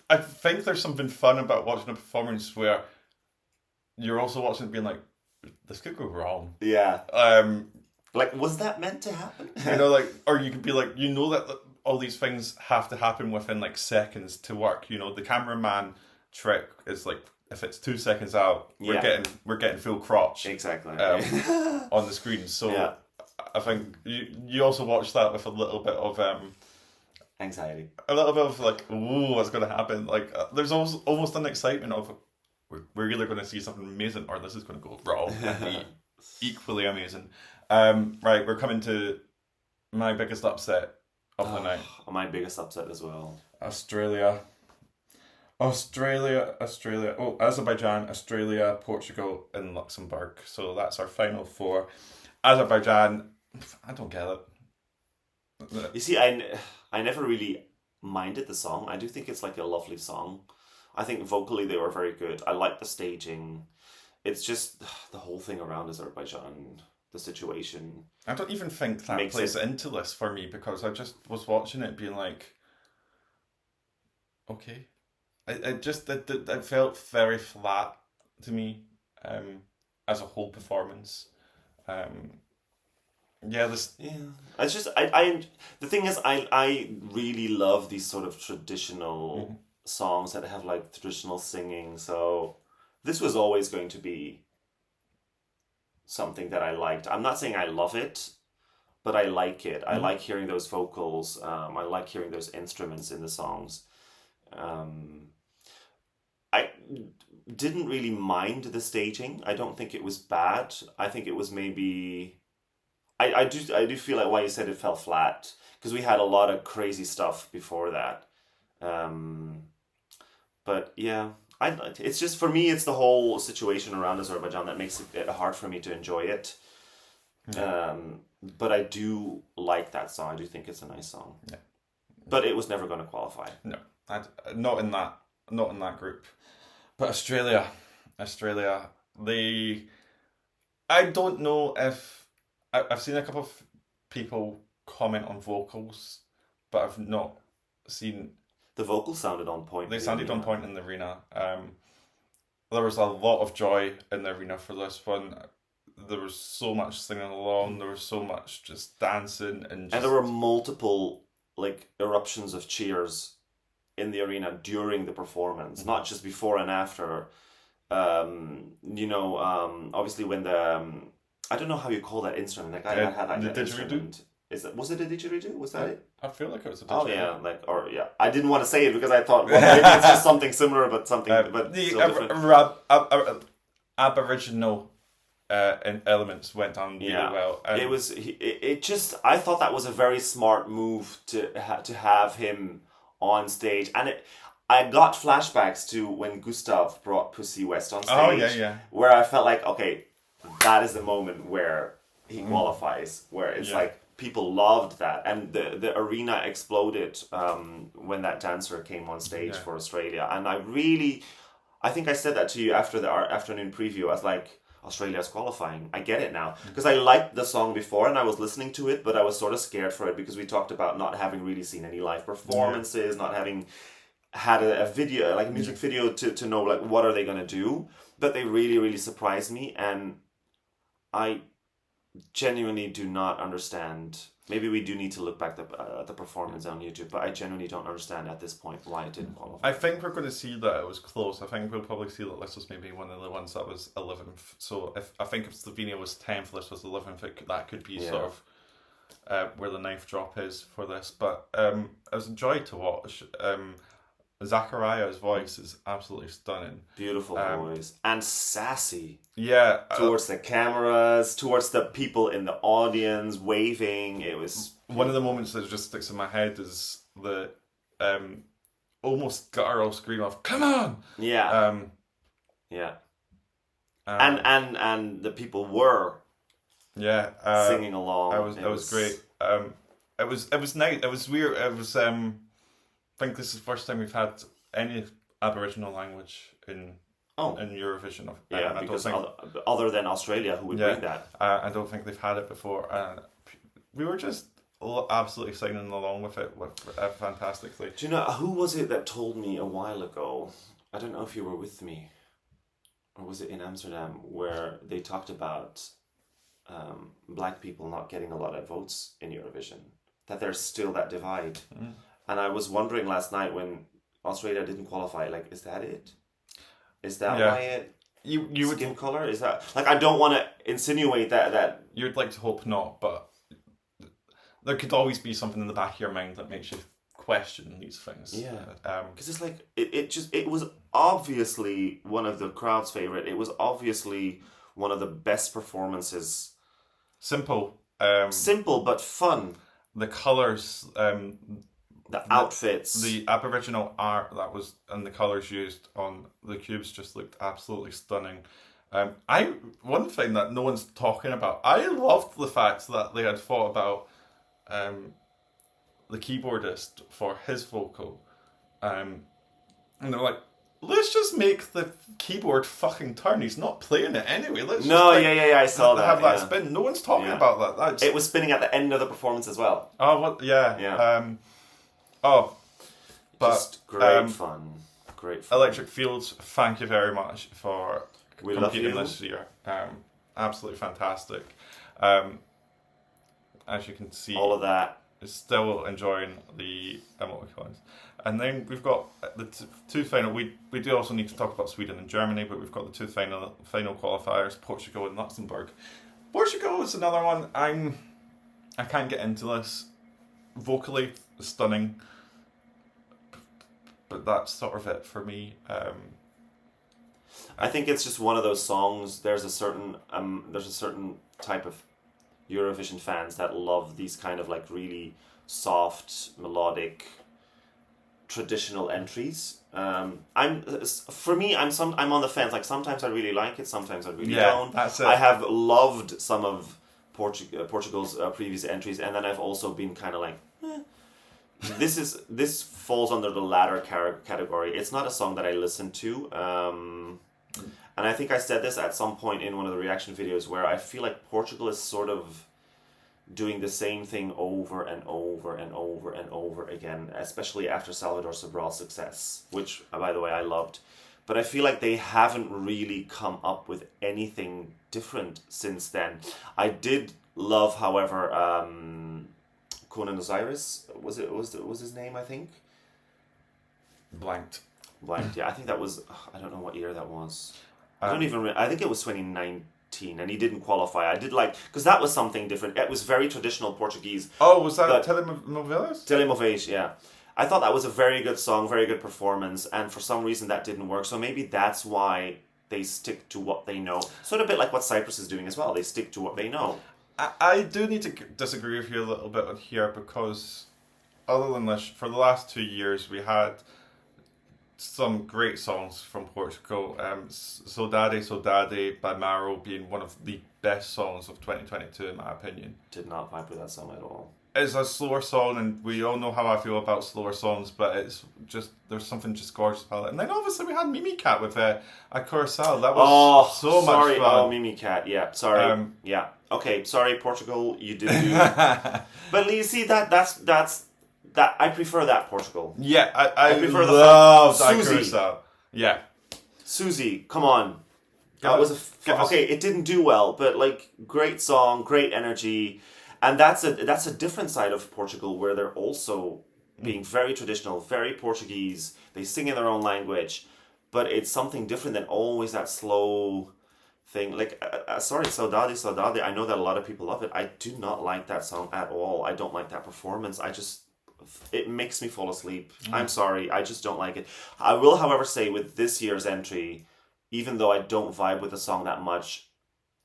I think there's something fun about watching a performance where you're also watching it being like, this could go wrong. Yeah. Like, was that meant to happen? Or you could be like, that all these things have to happen within like seconds to work. The cameraman trick is like, if it's 2 seconds out, we're getting full crotch exactly on the screen. So I think you also watch that with a little bit of anxiety, a little bit of like, ooh, what's going to happen? Like there's almost an excitement of we're really going to see something amazing, or this is going to go wrong and be equally amazing. Right, we're coming to my biggest upset of the night. My biggest upset as well. Australia. Oh, Azerbaijan, Australia, Portugal, and Luxembourg. So that's our final four. Azerbaijan, I don't get it. You see, I never really minded the song. I do think it's like a lovely song. I think vocally they were very good. I like the staging. It's just the whole thing around Azerbaijan, the situation. I don't even think that plays into this for me, because I just was watching it being like, okay. It felt very flat to me as a whole performance. It's just I the thing is I really love these sort of traditional songs that have like traditional singing. So this was always going to be something that I liked. I'm not saying I love it, but I like it. I like hearing those vocals. I like hearing those instruments in the songs. I didn't really mind the staging. I don't think it was bad. I think it was maybe... I do feel like why you said it fell flat, because we had a lot of crazy stuff before that. But yeah, it's just, for me, it's the whole situation around Azerbaijan that makes it hard for me to enjoy it. Yeah. But I do like that song. I do think it's a nice song. Yeah. But it was never going to qualify. No, not in that group. But Australia, I don't know if... I've seen a couple of people comment on vocals, but I've not seen... The vocals sounded on point. They sounded on point in the arena. There was a lot of joy in the arena for this one. There was so much singing along. There was so much just dancing. And there were multiple like eruptions of cheers in the arena during the performance, not just before and after. Obviously when the... I don't know how you call that instrument. That guy that had like that instrument. Was it a didgeridoo? Was that it? I feel like it was a didgeridoo. Oh yeah, I didn't want to say it because I thought, well, maybe it's just something similar, but something, but the Aboriginal elements went on really well. It was. It just. I thought that was a very smart move to have him on stage, and I got flashbacks to when Gustav brought Pussy West on stage. Oh yeah. Where I felt like, okay, that is the moment where he qualifies, where it's like people loved that, and the arena exploded when that dancer came on stage for Australia. And I think I said that to you after the afternoon preview. I was like, Australia's qualifying. I get it now, because I liked the song before and I was listening to it, but I was sort of scared for it because we talked about not having really seen any live performances, not having had a video, like a music video to know like what are they gonna do. But they really, really surprised me, and I genuinely do not understand. Maybe we do need to look back at the performance on YouTube, but I genuinely don't understand at this point why it didn't qualify. I think we're going to see that it was close. I think we'll probably see that this was maybe one of the ones that was 11th. So if Slovenia was 10th, this was 11th. That could be sort of where the knife drop is for this. But it was a joy to watch. Zachariah's voice is absolutely stunning. Beautiful voice. And sassy. Yeah. Towards the cameras, towards the people in the audience, waving. It was... One of the moments that just sticks in my head is the almost guttural scream of, "Come on!" Yeah. And the people were singing along. It was great. It was nice. It was weird. It was... I think this is the first time we've had any Aboriginal language in Eurovision. Because other than Australia, who would bring that? I don't think they've had it before. We were just absolutely singing along with it fantastically. Do you know, who was it that told me a while ago? I don't know if you were with me, or was it in Amsterdam, where they talked about black people not getting a lot of votes in Eurovision, that there's still that divide. And I was wondering last night when Australia didn't qualify, like, is that it? Is that why it... You skin color? Is that... Like, I don't want to insinuate that... You'd like to hope not, but there could always be something in the back of your mind that makes you question these things. Yeah. Because it's like, it was obviously one of the crowd's favourite. It was obviously one of the best performances Simple. Simple but fun. The colours, The outfits. the Aboriginal art that was and the colours used on the cubes just looked absolutely stunning. One thing that no one's talking about, I loved the fact that they had thought about the keyboardist for his vocal, and they're like, let's just make the keyboard fucking turn. He's not playing it anyway. Let's No, just, I saw that. have that spin. No one's talking about that. That's... It was spinning at the end of the performance as well. Oh, what? Yeah. Yeah. But just great fun. Great fun. Electric Fields, thank you very much for We love competing you. this year. Absolutely fantastic. As you can see, All of that. still enjoying the emoticons. And then we've got the two final. We do also need to talk about Sweden and Germany, but we've got the two final qualifiers: Portugal and Luxembourg. Portugal is another one. I can't get into this. Vocally stunning, but that's sort of it for me. I think it's just one of those songs. There's a certain type of Eurovision fans that love these kind of like really soft, melodic, traditional entries. I'm on the fence. Like sometimes I really like it, sometimes I really don't. That's it. I have loved some of Portugal's previous entries, and then I've also been kind of like, this falls under the latter category. It's not a song that I listen to. And I think I said this at some point in one of the reaction videos where I feel like Portugal is sort of doing the same thing over and over and over and over again, especially after Salvador Sobral's success, which, by the way, I loved. But I feel like they haven't really come up with anything different since then. I did love, however, Conan Osiris, was his name, I think? Blanked. Yeah, I think that was, I don't know what year that was. I think it was 2019, and he didn't qualify. I did like, because that was something different. It was very traditional Portuguese. Oh, was that Telenovelas? Telenovelas, yeah. I thought that was a very good song, very good performance, and for some reason that didn't work. So maybe that's why they stick to what they know. Sort of a bit like what Cyprus is doing as well. They stick to what they know. I do need to disagree with you a little bit on here, because other than this, for the last 2 years we had some great songs from Portugal. Saudade by Maro being one of the best songs of 2022 in my opinion. Did not vibe with that song at all. It's a slower song, and we all know how I feel about slower songs, but it's just, there's something just gorgeous about it. And then obviously we had Mimi Cat with a Curaçao. That was so much fun. Oh, Mimi Cat, yeah, sorry. Yeah, okay, sorry, Portugal, you did do. But you see, that's I prefer that Portugal. Yeah, I prefer love the Curaçao. Yeah. Susie, come on. It didn't do well, but like, great song, great energy. And that's a different side of Portugal, where they're also being very traditional, very Portuguese. They sing in their own language, but it's something different than always that slow thing. Like, sorry, Saudade. I know that a lot of people love it. I do not like that song at all. I don't like that performance. It makes me fall asleep. I'm sorry, I just don't like it. I will, however, say with this year's entry, even though I don't vibe with the song that much,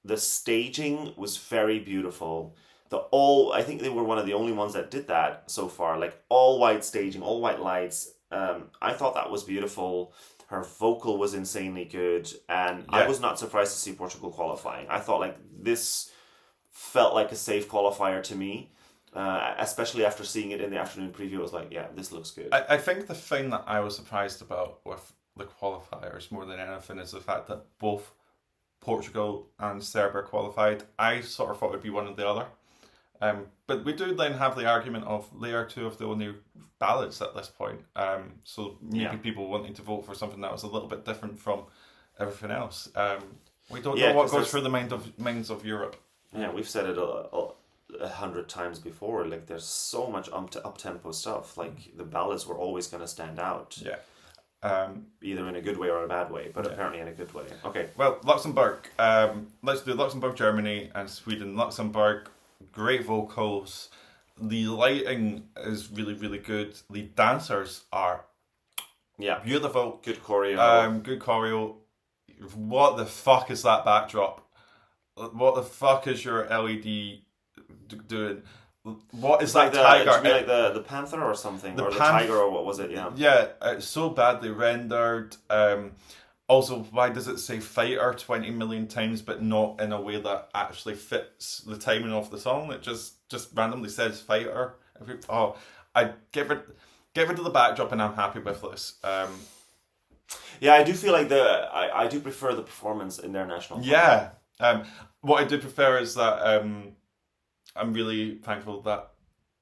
the staging was very beautiful. I think they were one of the only ones that did that so far, like all white staging, all white lights. I thought that was beautiful. Her vocal was insanely good, and I was not surprised to see Portugal qualifying. I thought like this felt like a safe qualifier to me, especially after seeing it in the afternoon preview. I was like, yeah, this looks good. I think the thing that I was surprised about with the qualifiers more than anything is the fact that both Portugal and Serbia qualified. I sort of thought it would be one or the other. But we do then have the argument of they are two of the only ballads at this point. So maybe people wanting to vote for something that was a little bit different from everything else. We don't know what goes through the minds of Europe. Yeah, we've said it 100 times before. Like, there's so much up-tempo stuff. Like, the ballads were always going to stand out. Yeah. Either in a good way or a bad way, but apparently in a good way. Okay. Well, Luxembourg. Let's do Luxembourg, Germany, and Sweden. Luxembourg, great vocals. The lighting is really, really good. The dancers are beautiful. Good choreo. Good choreo. What the fuck is that backdrop? what the fuck is your LED doing? What is It's like that tiger? It should be like the panther or something, or the tiger, or what was it? Yeah. Yeah, it's so badly rendered. Also, why does it say fighter 20 million times, but not in a way that actually fits the timing of the song? It just randomly says fighter. I get rid of the backdrop, and I'm happy with this. Yeah, I do feel like I do prefer the performance in their national. Yeah. What I do prefer is that I'm really thankful that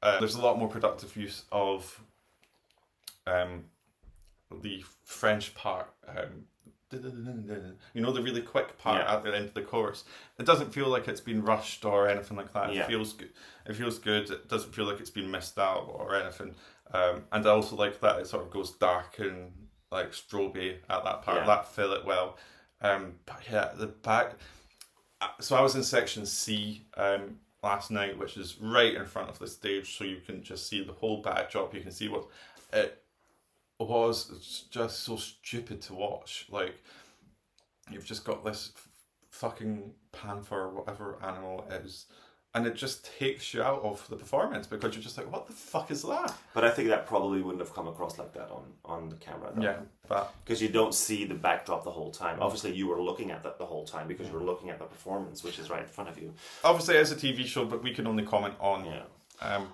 there's a lot more productive use of the French part. You know, the really quick part at the end of the chorus. It doesn't feel like it's been rushed or anything like that. It feels good. It feels good. It doesn't feel like it's been missed out or anything. And I also like that it sort of goes dark and like strobe at that part. That fill it well. But yeah, the back. So I was in section C last night, which is right in front of the stage, so you can just see the whole backdrop. You can see what it was just so stupid to watch. Like, you've just got this fucking panther or whatever animal it is, and it just takes you out of the performance because you're just like, what the fuck is that? But I think that probably wouldn't have come across like that on the camera. Though. Yeah, but because you don't see the backdrop the whole time. Obviously, you were looking at that the whole time because you were looking at the performance, which is right in front of you. Obviously, it's a TV show, but we can only comment on. Yeah.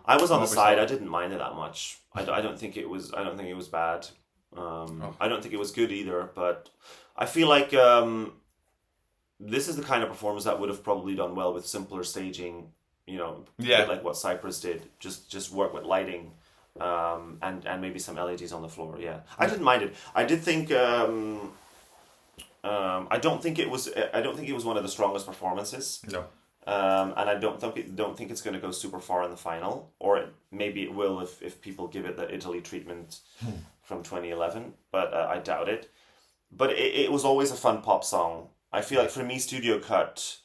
I was on the side. I didn't mind it that much. I don't think it was. I don't think it was bad. I don't think it was good either. But I feel like this is the kind of performance that would have probably done well with simpler staging. You know, like what Cyprus did. Just work with lighting, and maybe some LEDs on the floor. Yeah, I didn't mind it. I did think. I don't think it was. I don't think it was one of the strongest performances. No. And I don't think it's going to go super far in the final, or maybe it will if people give it the Italy treatment from 2011, but I doubt it. But it was always a fun pop song. I feel like for me, Studio Cut,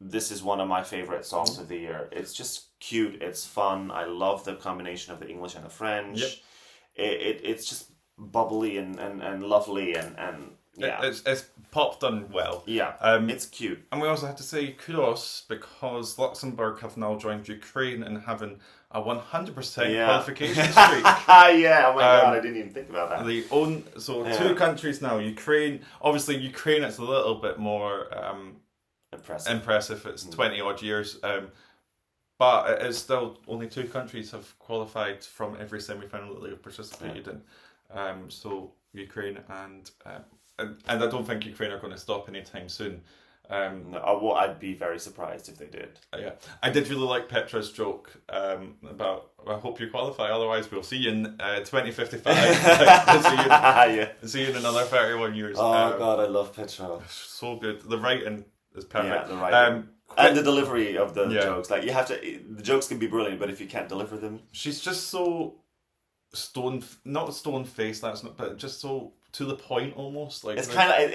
this is one of my favorite songs of the year. It's just cute, it's fun. I love the combination of the English and the French. Yep. It's just bubbly and lovely and yeah. It's pop done well. Yeah, it's cute. And we also have to say kudos because Luxembourg have now joined Ukraine in having a 100% qualification streak. Yeah, oh my god, I didn't even think about that. Two countries now. Ukraine, obviously Ukraine, it's a little bit more impressive. It's 20 odd years. But it is still only two countries have qualified from every semi-final that they've participated in. So Ukraine and I don't think Ukraine are going to stop anytime soon. No, I'd be very surprised if they did. Yeah, I did really like Petra's joke about, I hope you qualify, otherwise we'll see you in 2055. See you in another 31 years. Oh god, I love Petra. So good. The writing is perfect. Yeah, the writing. And the delivery of the jokes. Like, you have to, the jokes can be brilliant, but if you can't deliver them... She's just so not stone-faced, but just so to the point almost. Like, it's kind of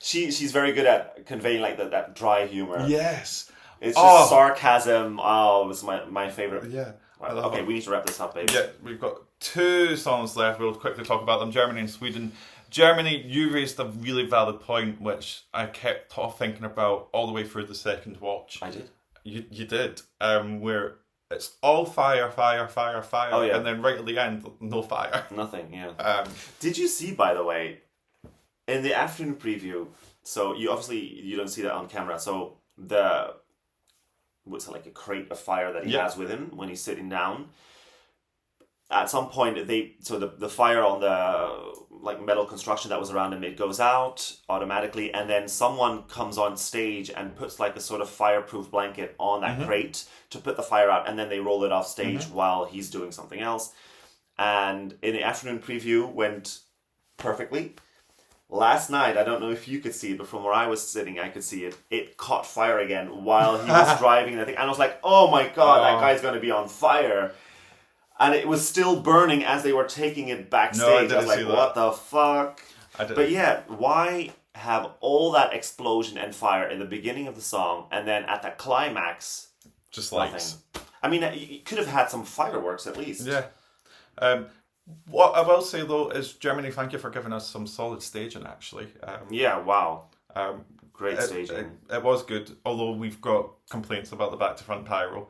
she's very good at conveying like that dry humor. Yes, it's just sarcasm. Oh, it's my favorite. Yeah. Okay, we need to wrap this up, babe. Yeah, we've got two songs left. We'll quickly talk about them. Germany and Sweden. Germany, you raised a really valid point, which I kept thinking about all the way through the second watch. I did. You did. Where it's all fire, oh, yeah. and then right at the end, no fire. Nothing, yeah. Did you see, by the way, in the afternoon preview, so you don't see that on camera, so what's it, like a crate of fire that he has with him when he's sitting down, at some point, the fire on the like metal construction that was around him, it goes out automatically, and then someone comes on stage and puts like a sort of fireproof blanket on that crate to put the fire out, and then they roll it off stage while he's doing something else. And in the afternoon preview went perfectly. Last night, I don't know if you could see it, but from where I was sitting, I could see it. It caught fire again while he was driving the thing, and I was like, "Oh my god, that guy's going to be on fire!" And it was still burning as they were taking it backstage. I was like, what the fuck? But yeah, why have all that explosion and fire in the beginning of the song, and then at the climax, just nothing? Lights. I mean, you could have had some fireworks at least. Yeah. What I will say though is, Germany, thank you for giving us some solid staging actually. Yeah, wow. Great staging. It was good, although we've got complaints about the back to front pyro.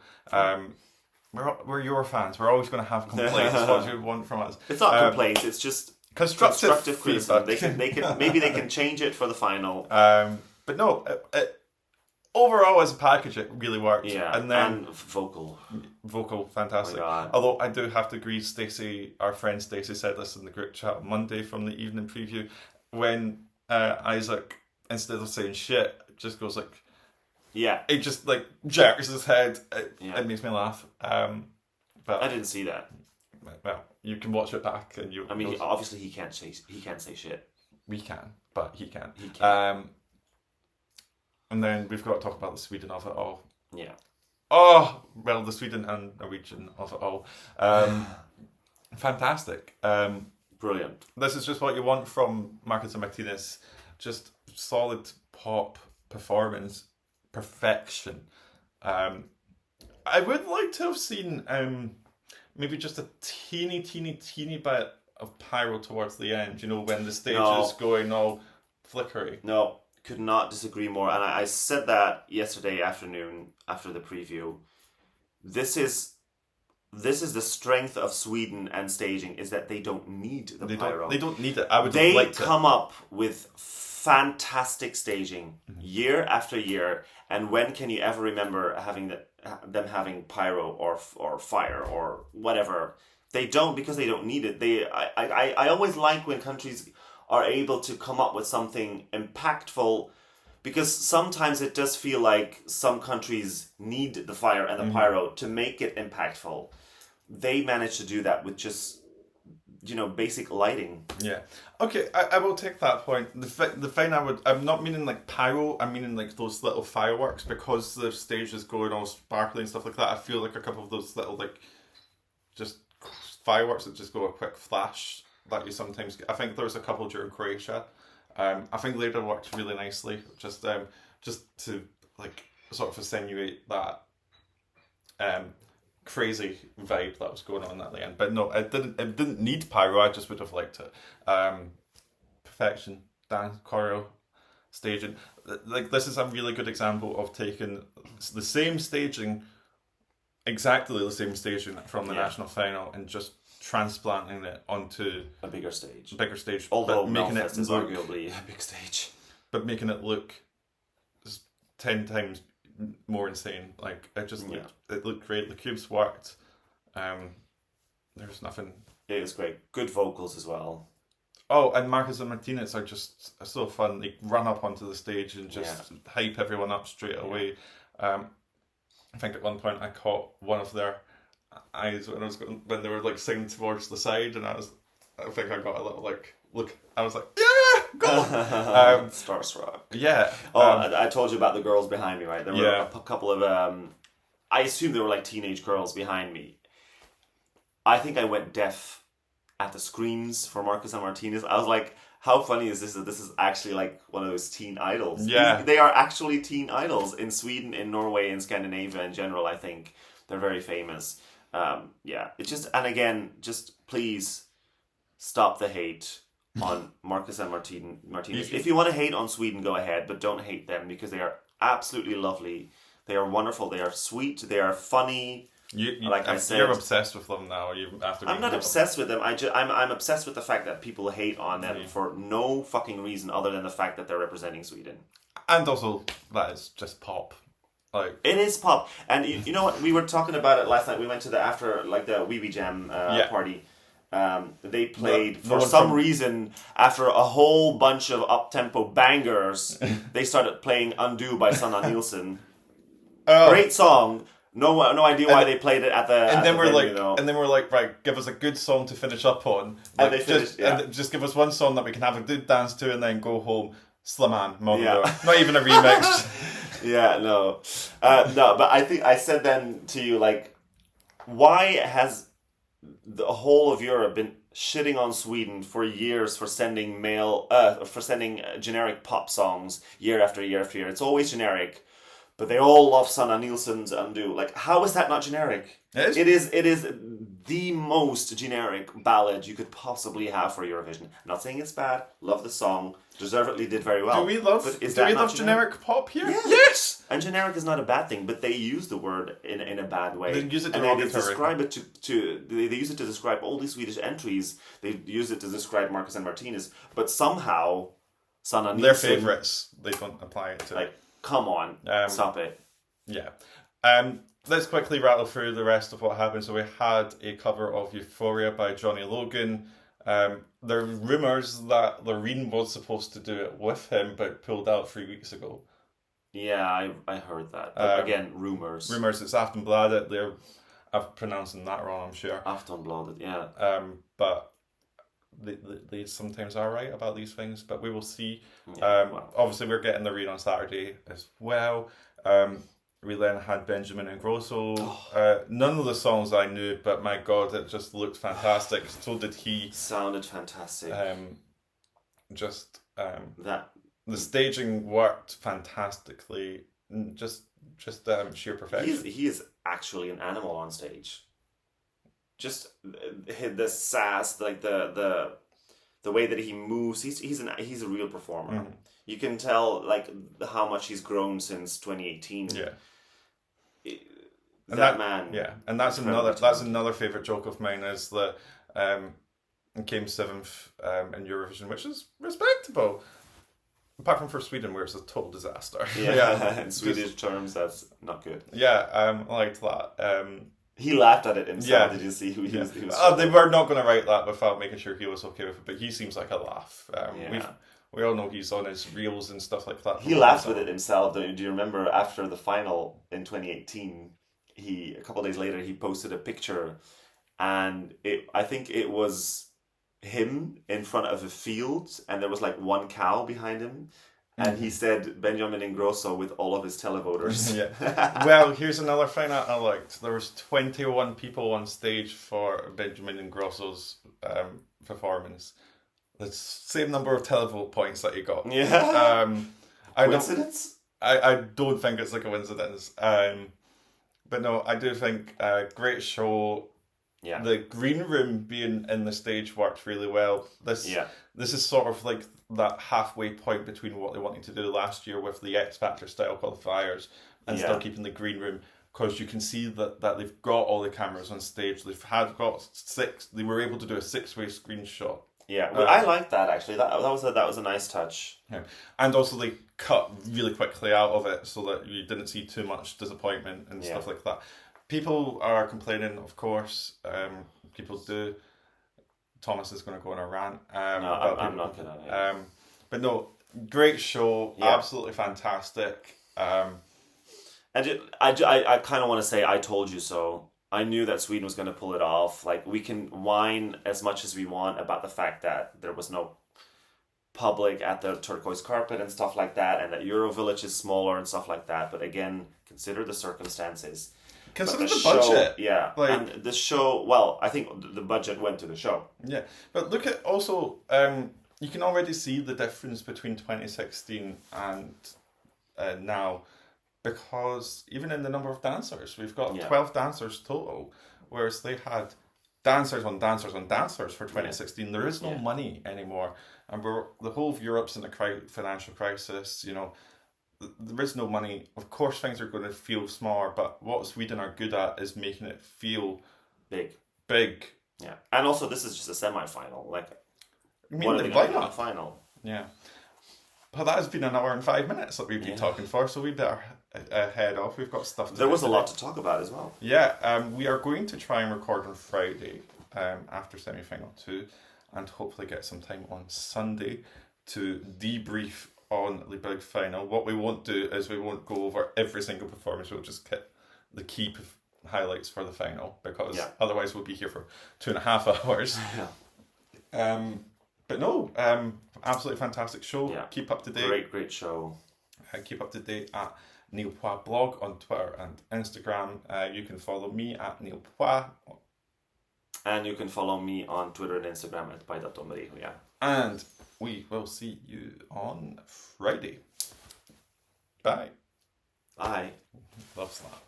We're your fans. We're always going to have complaints. What do you want from us? It's not complaints. It's just constructive criticism. feedback. Maybe they can change it for the final. But no, overall as a package, it really worked. Yeah, and then and vocal, fantastic. Oh my God. Although I do have to agree, Stacey, our friend Stacey, said this in the group chat on Monday from the evening preview, when Isaac, instead of saying shit, just goes like, yeah, it just like jerks his head. It makes me laugh. But I didn't see that. Well, you can watch it back, and you. I mean, obviously he can't say shit. We can, but he can. He can. And then we've got to talk about the Sweden of it all. Yeah. Oh, well, the Sweden and Norwegian of it all. Fantastic. Brilliant. This is just what you want from Marcus and Martinez. Just solid pop performance. Perfection. I would like to have seen maybe just a teeny bit of pyro towards the end, you know, when the stage is going all flickery. No, could not disagree more. And I said that yesterday afternoon after the preview. This is the strength of Sweden and staging, is that they don't need the pyro. They don't need it. I would They like to. come up with fantastic staging year after year, and when can you ever remember them having pyro or fire or whatever? They don't, because they don't need it. I always like when countries are able to come up with something impactful, because sometimes it does feel like some countries need the fire and the pyro to make it impactful. They manage to do that with just, basic lighting. Yeah. Okay, I will take that point. The thing I'm not meaning like pyro, I'm meaning like those little fireworks, because the stage is going all sparkly and stuff like that. I feel like a couple of those little like just fireworks that just go a quick flash that you sometimes get. I think there was a couple during Croatia. I think later worked really nicely, just to like sort of accentuate that crazy vibe that was going on at the end. But no, it didn't need pyro. I just would have liked it. Perfection, dance, choreo, staging. Like, this is a really good example of taking the same staging, exactly the same staging from the national final, and just transplanting it onto a bigger stage. Although making it is arguably a big stage, but making it look 10 times more insane. Like, it looked great. The cubes worked. There's nothing. It was great. Good vocals as well. Oh, and Marcus and Martinez are just so fun. They run up onto the stage and just hype everyone up straight away. I think at one point I caught one of their eyes when they were like singing towards the side, and I think I got a little like look. I was like, yeah, go. Starstruck. Yeah. I told you about the girls behind me, right? There were a couple of I assume they were like teenage girls behind me. I think I went deaf at the screams for Marcus and Martinez. I was like, how funny is this, that this is actually like one of those teen idols? Yeah. They are actually teen idols in Sweden, in Norway, in Scandinavia in general. I think they're very famous. It's just, and again, just please stop the hate on Marcus and Martinez. If you want to hate on Sweden, go ahead, but don't hate them, because they are absolutely lovely. They are wonderful. They are sweet. They are funny. I said, you're obsessed with them now. I'm not obsessed with them. I'm obsessed with the fact that people hate on them for no fucking reason other than the fact that they're representing Sweden. And also, that is just pop. Like, it is pop. And you know what? We were talking about it last night. We went to the Wee Wee Jam party. They played, for some reason, after a whole bunch of up-tempo bangers, they started playing Undo by Sanna Nielsen. Great song. No idea why they played it at the. And then we're like, right, give us a good song to finish up on. Like, and they finished, and just give us one song that we can have a good dance to, and then go home. Slaman, not even a remix. No, but I think I said then to you, like, why has the whole of Europe been shitting on Sweden for years for sending generic pop songs year after year after year? It's always generic. But they all love Sanna Nielsen's Undo. Like, how is that not generic? It is. It is the most generic ballad you could possibly have for Eurovision. I'm not saying it's bad. Love the song. Deservedly did very well. Do we love? But is Do that we not love generic pop here? Yeah. Yes. And generic is not a bad thing, but they use the word in a bad way. They use it and they derogatory. describe it they use it to describe all these Swedish entries. They use it to describe Marcus and Martinez, but somehow Sanna Their Nilsson, favourites. They don't apply it to. like, come on, stop it. Yeah. Let's quickly rattle through the rest of what happened. So we had a cover of Euphoria by Johnny Logan. There are rumours that Loreen was supposed to do it with him, but pulled out 3 weeks ago. Yeah, I heard that. But again, rumours. Rumours, it's Aftonbladet. I'm pronouncing that wrong, I'm sure. Aftonbladet, yeah. But they sometimes are right about these things, but we will see. Yeah, well. Obviously, we're getting Loreen on Saturday as well. We then had Benjamin Ingrosso. None of the songs I knew, but my God, it just looked fantastic. So did he. Sounded fantastic. The staging worked fantastically. Just sheer perfection. He is actually an animal on stage. Just the sass, like the way that he moves. He's a real performer. Mm. You can tell like how much he's grown since 2018. Yeah. That man. Yeah, and that's another favourite joke of mine is that he came 7th in Eurovision, which is respectable. Apart from for Sweden, where it's a total disaster. Yeah, in Swedish terms, that's not good. Yeah, I liked that. He laughed at it himself. Yeah. Did you see who he was? They were not going to write that without making sure he was okay with it, but he seems like a laugh. We all know he's on his reels and stuff like that. He laughed with it himself. Do you remember after the final in 2018? A couple of days later, he posted a picture, and I think it was him in front of a field, and there was like one cow behind him, and he said Benjamin Ingrosso with all of his televoters. Yeah. Well, here's another thing I liked. There was 21 people on stage for Benjamin Ingrosso's performance. The same number of televote points that he got. Yeah. Coincidence? I don't think it's a coincidence. But no, I do think great show. Yeah. The green room being in the stage worked really well. This is sort of like that halfway point between what they wanted to do last year with the X Factor style qualifiers and still keeping the green room, because you can see that they've got all the cameras on stage. They were able to do a 6-way screenshot. Yeah, I like that actually. That was a nice touch. Yeah. And also they cut really quickly out of it so that you didn't see too much disappointment and stuff like that. People are complaining, of course. People do. Thomas is going to go on a rant. No, I'm not going to. But no, great show. Yeah. Absolutely fantastic. And I kind of want to say I told you so. I knew that Sweden was going to pull it off. Like, we can whine as much as we want about the fact that there was no public at the turquoise carpet and stuff like that, and that Eurovillage is smaller and stuff like that. But again, consider the circumstances. Consider the budget. Yeah. And the show, well, I think the budget went to the show. Yeah. But look at also, you can already see the difference between 2016 and now. Because even in the number of dancers, we've got 12 dancers total, whereas they had dancers on dancers on dancers for 2016. There is no money anymore, and the whole of Europe's in a financial crisis. You know, there is no money. Of course, things are going to feel smaller, but what Sweden are good at is making it feel big. Yeah, and also this is just a semi-final. Like, what are they going to a final? Yeah. But that has been an hour and 5 minutes that we've been talking for, so we better head off. We've got stuff to do. There was a lot to talk about as well. Yeah, we are going to try and record on Friday after semi-final 2, and hopefully get some time on Sunday to debrief on the big final. What we won't do is we won't go over every single performance. We'll just hit the key highlights for the final, because otherwise we'll be here for 2.5 hours. But no, absolutely fantastic show. Yeah. Keep up to date. Great show. Keep up to date at Niall Pois blog on Twitter and Instagram. You can follow me at Niall Pois. And you can follow me on Twitter and Instagram at pai.omri. Yeah. And we will see you on Friday. Bye. Bye. Loves that.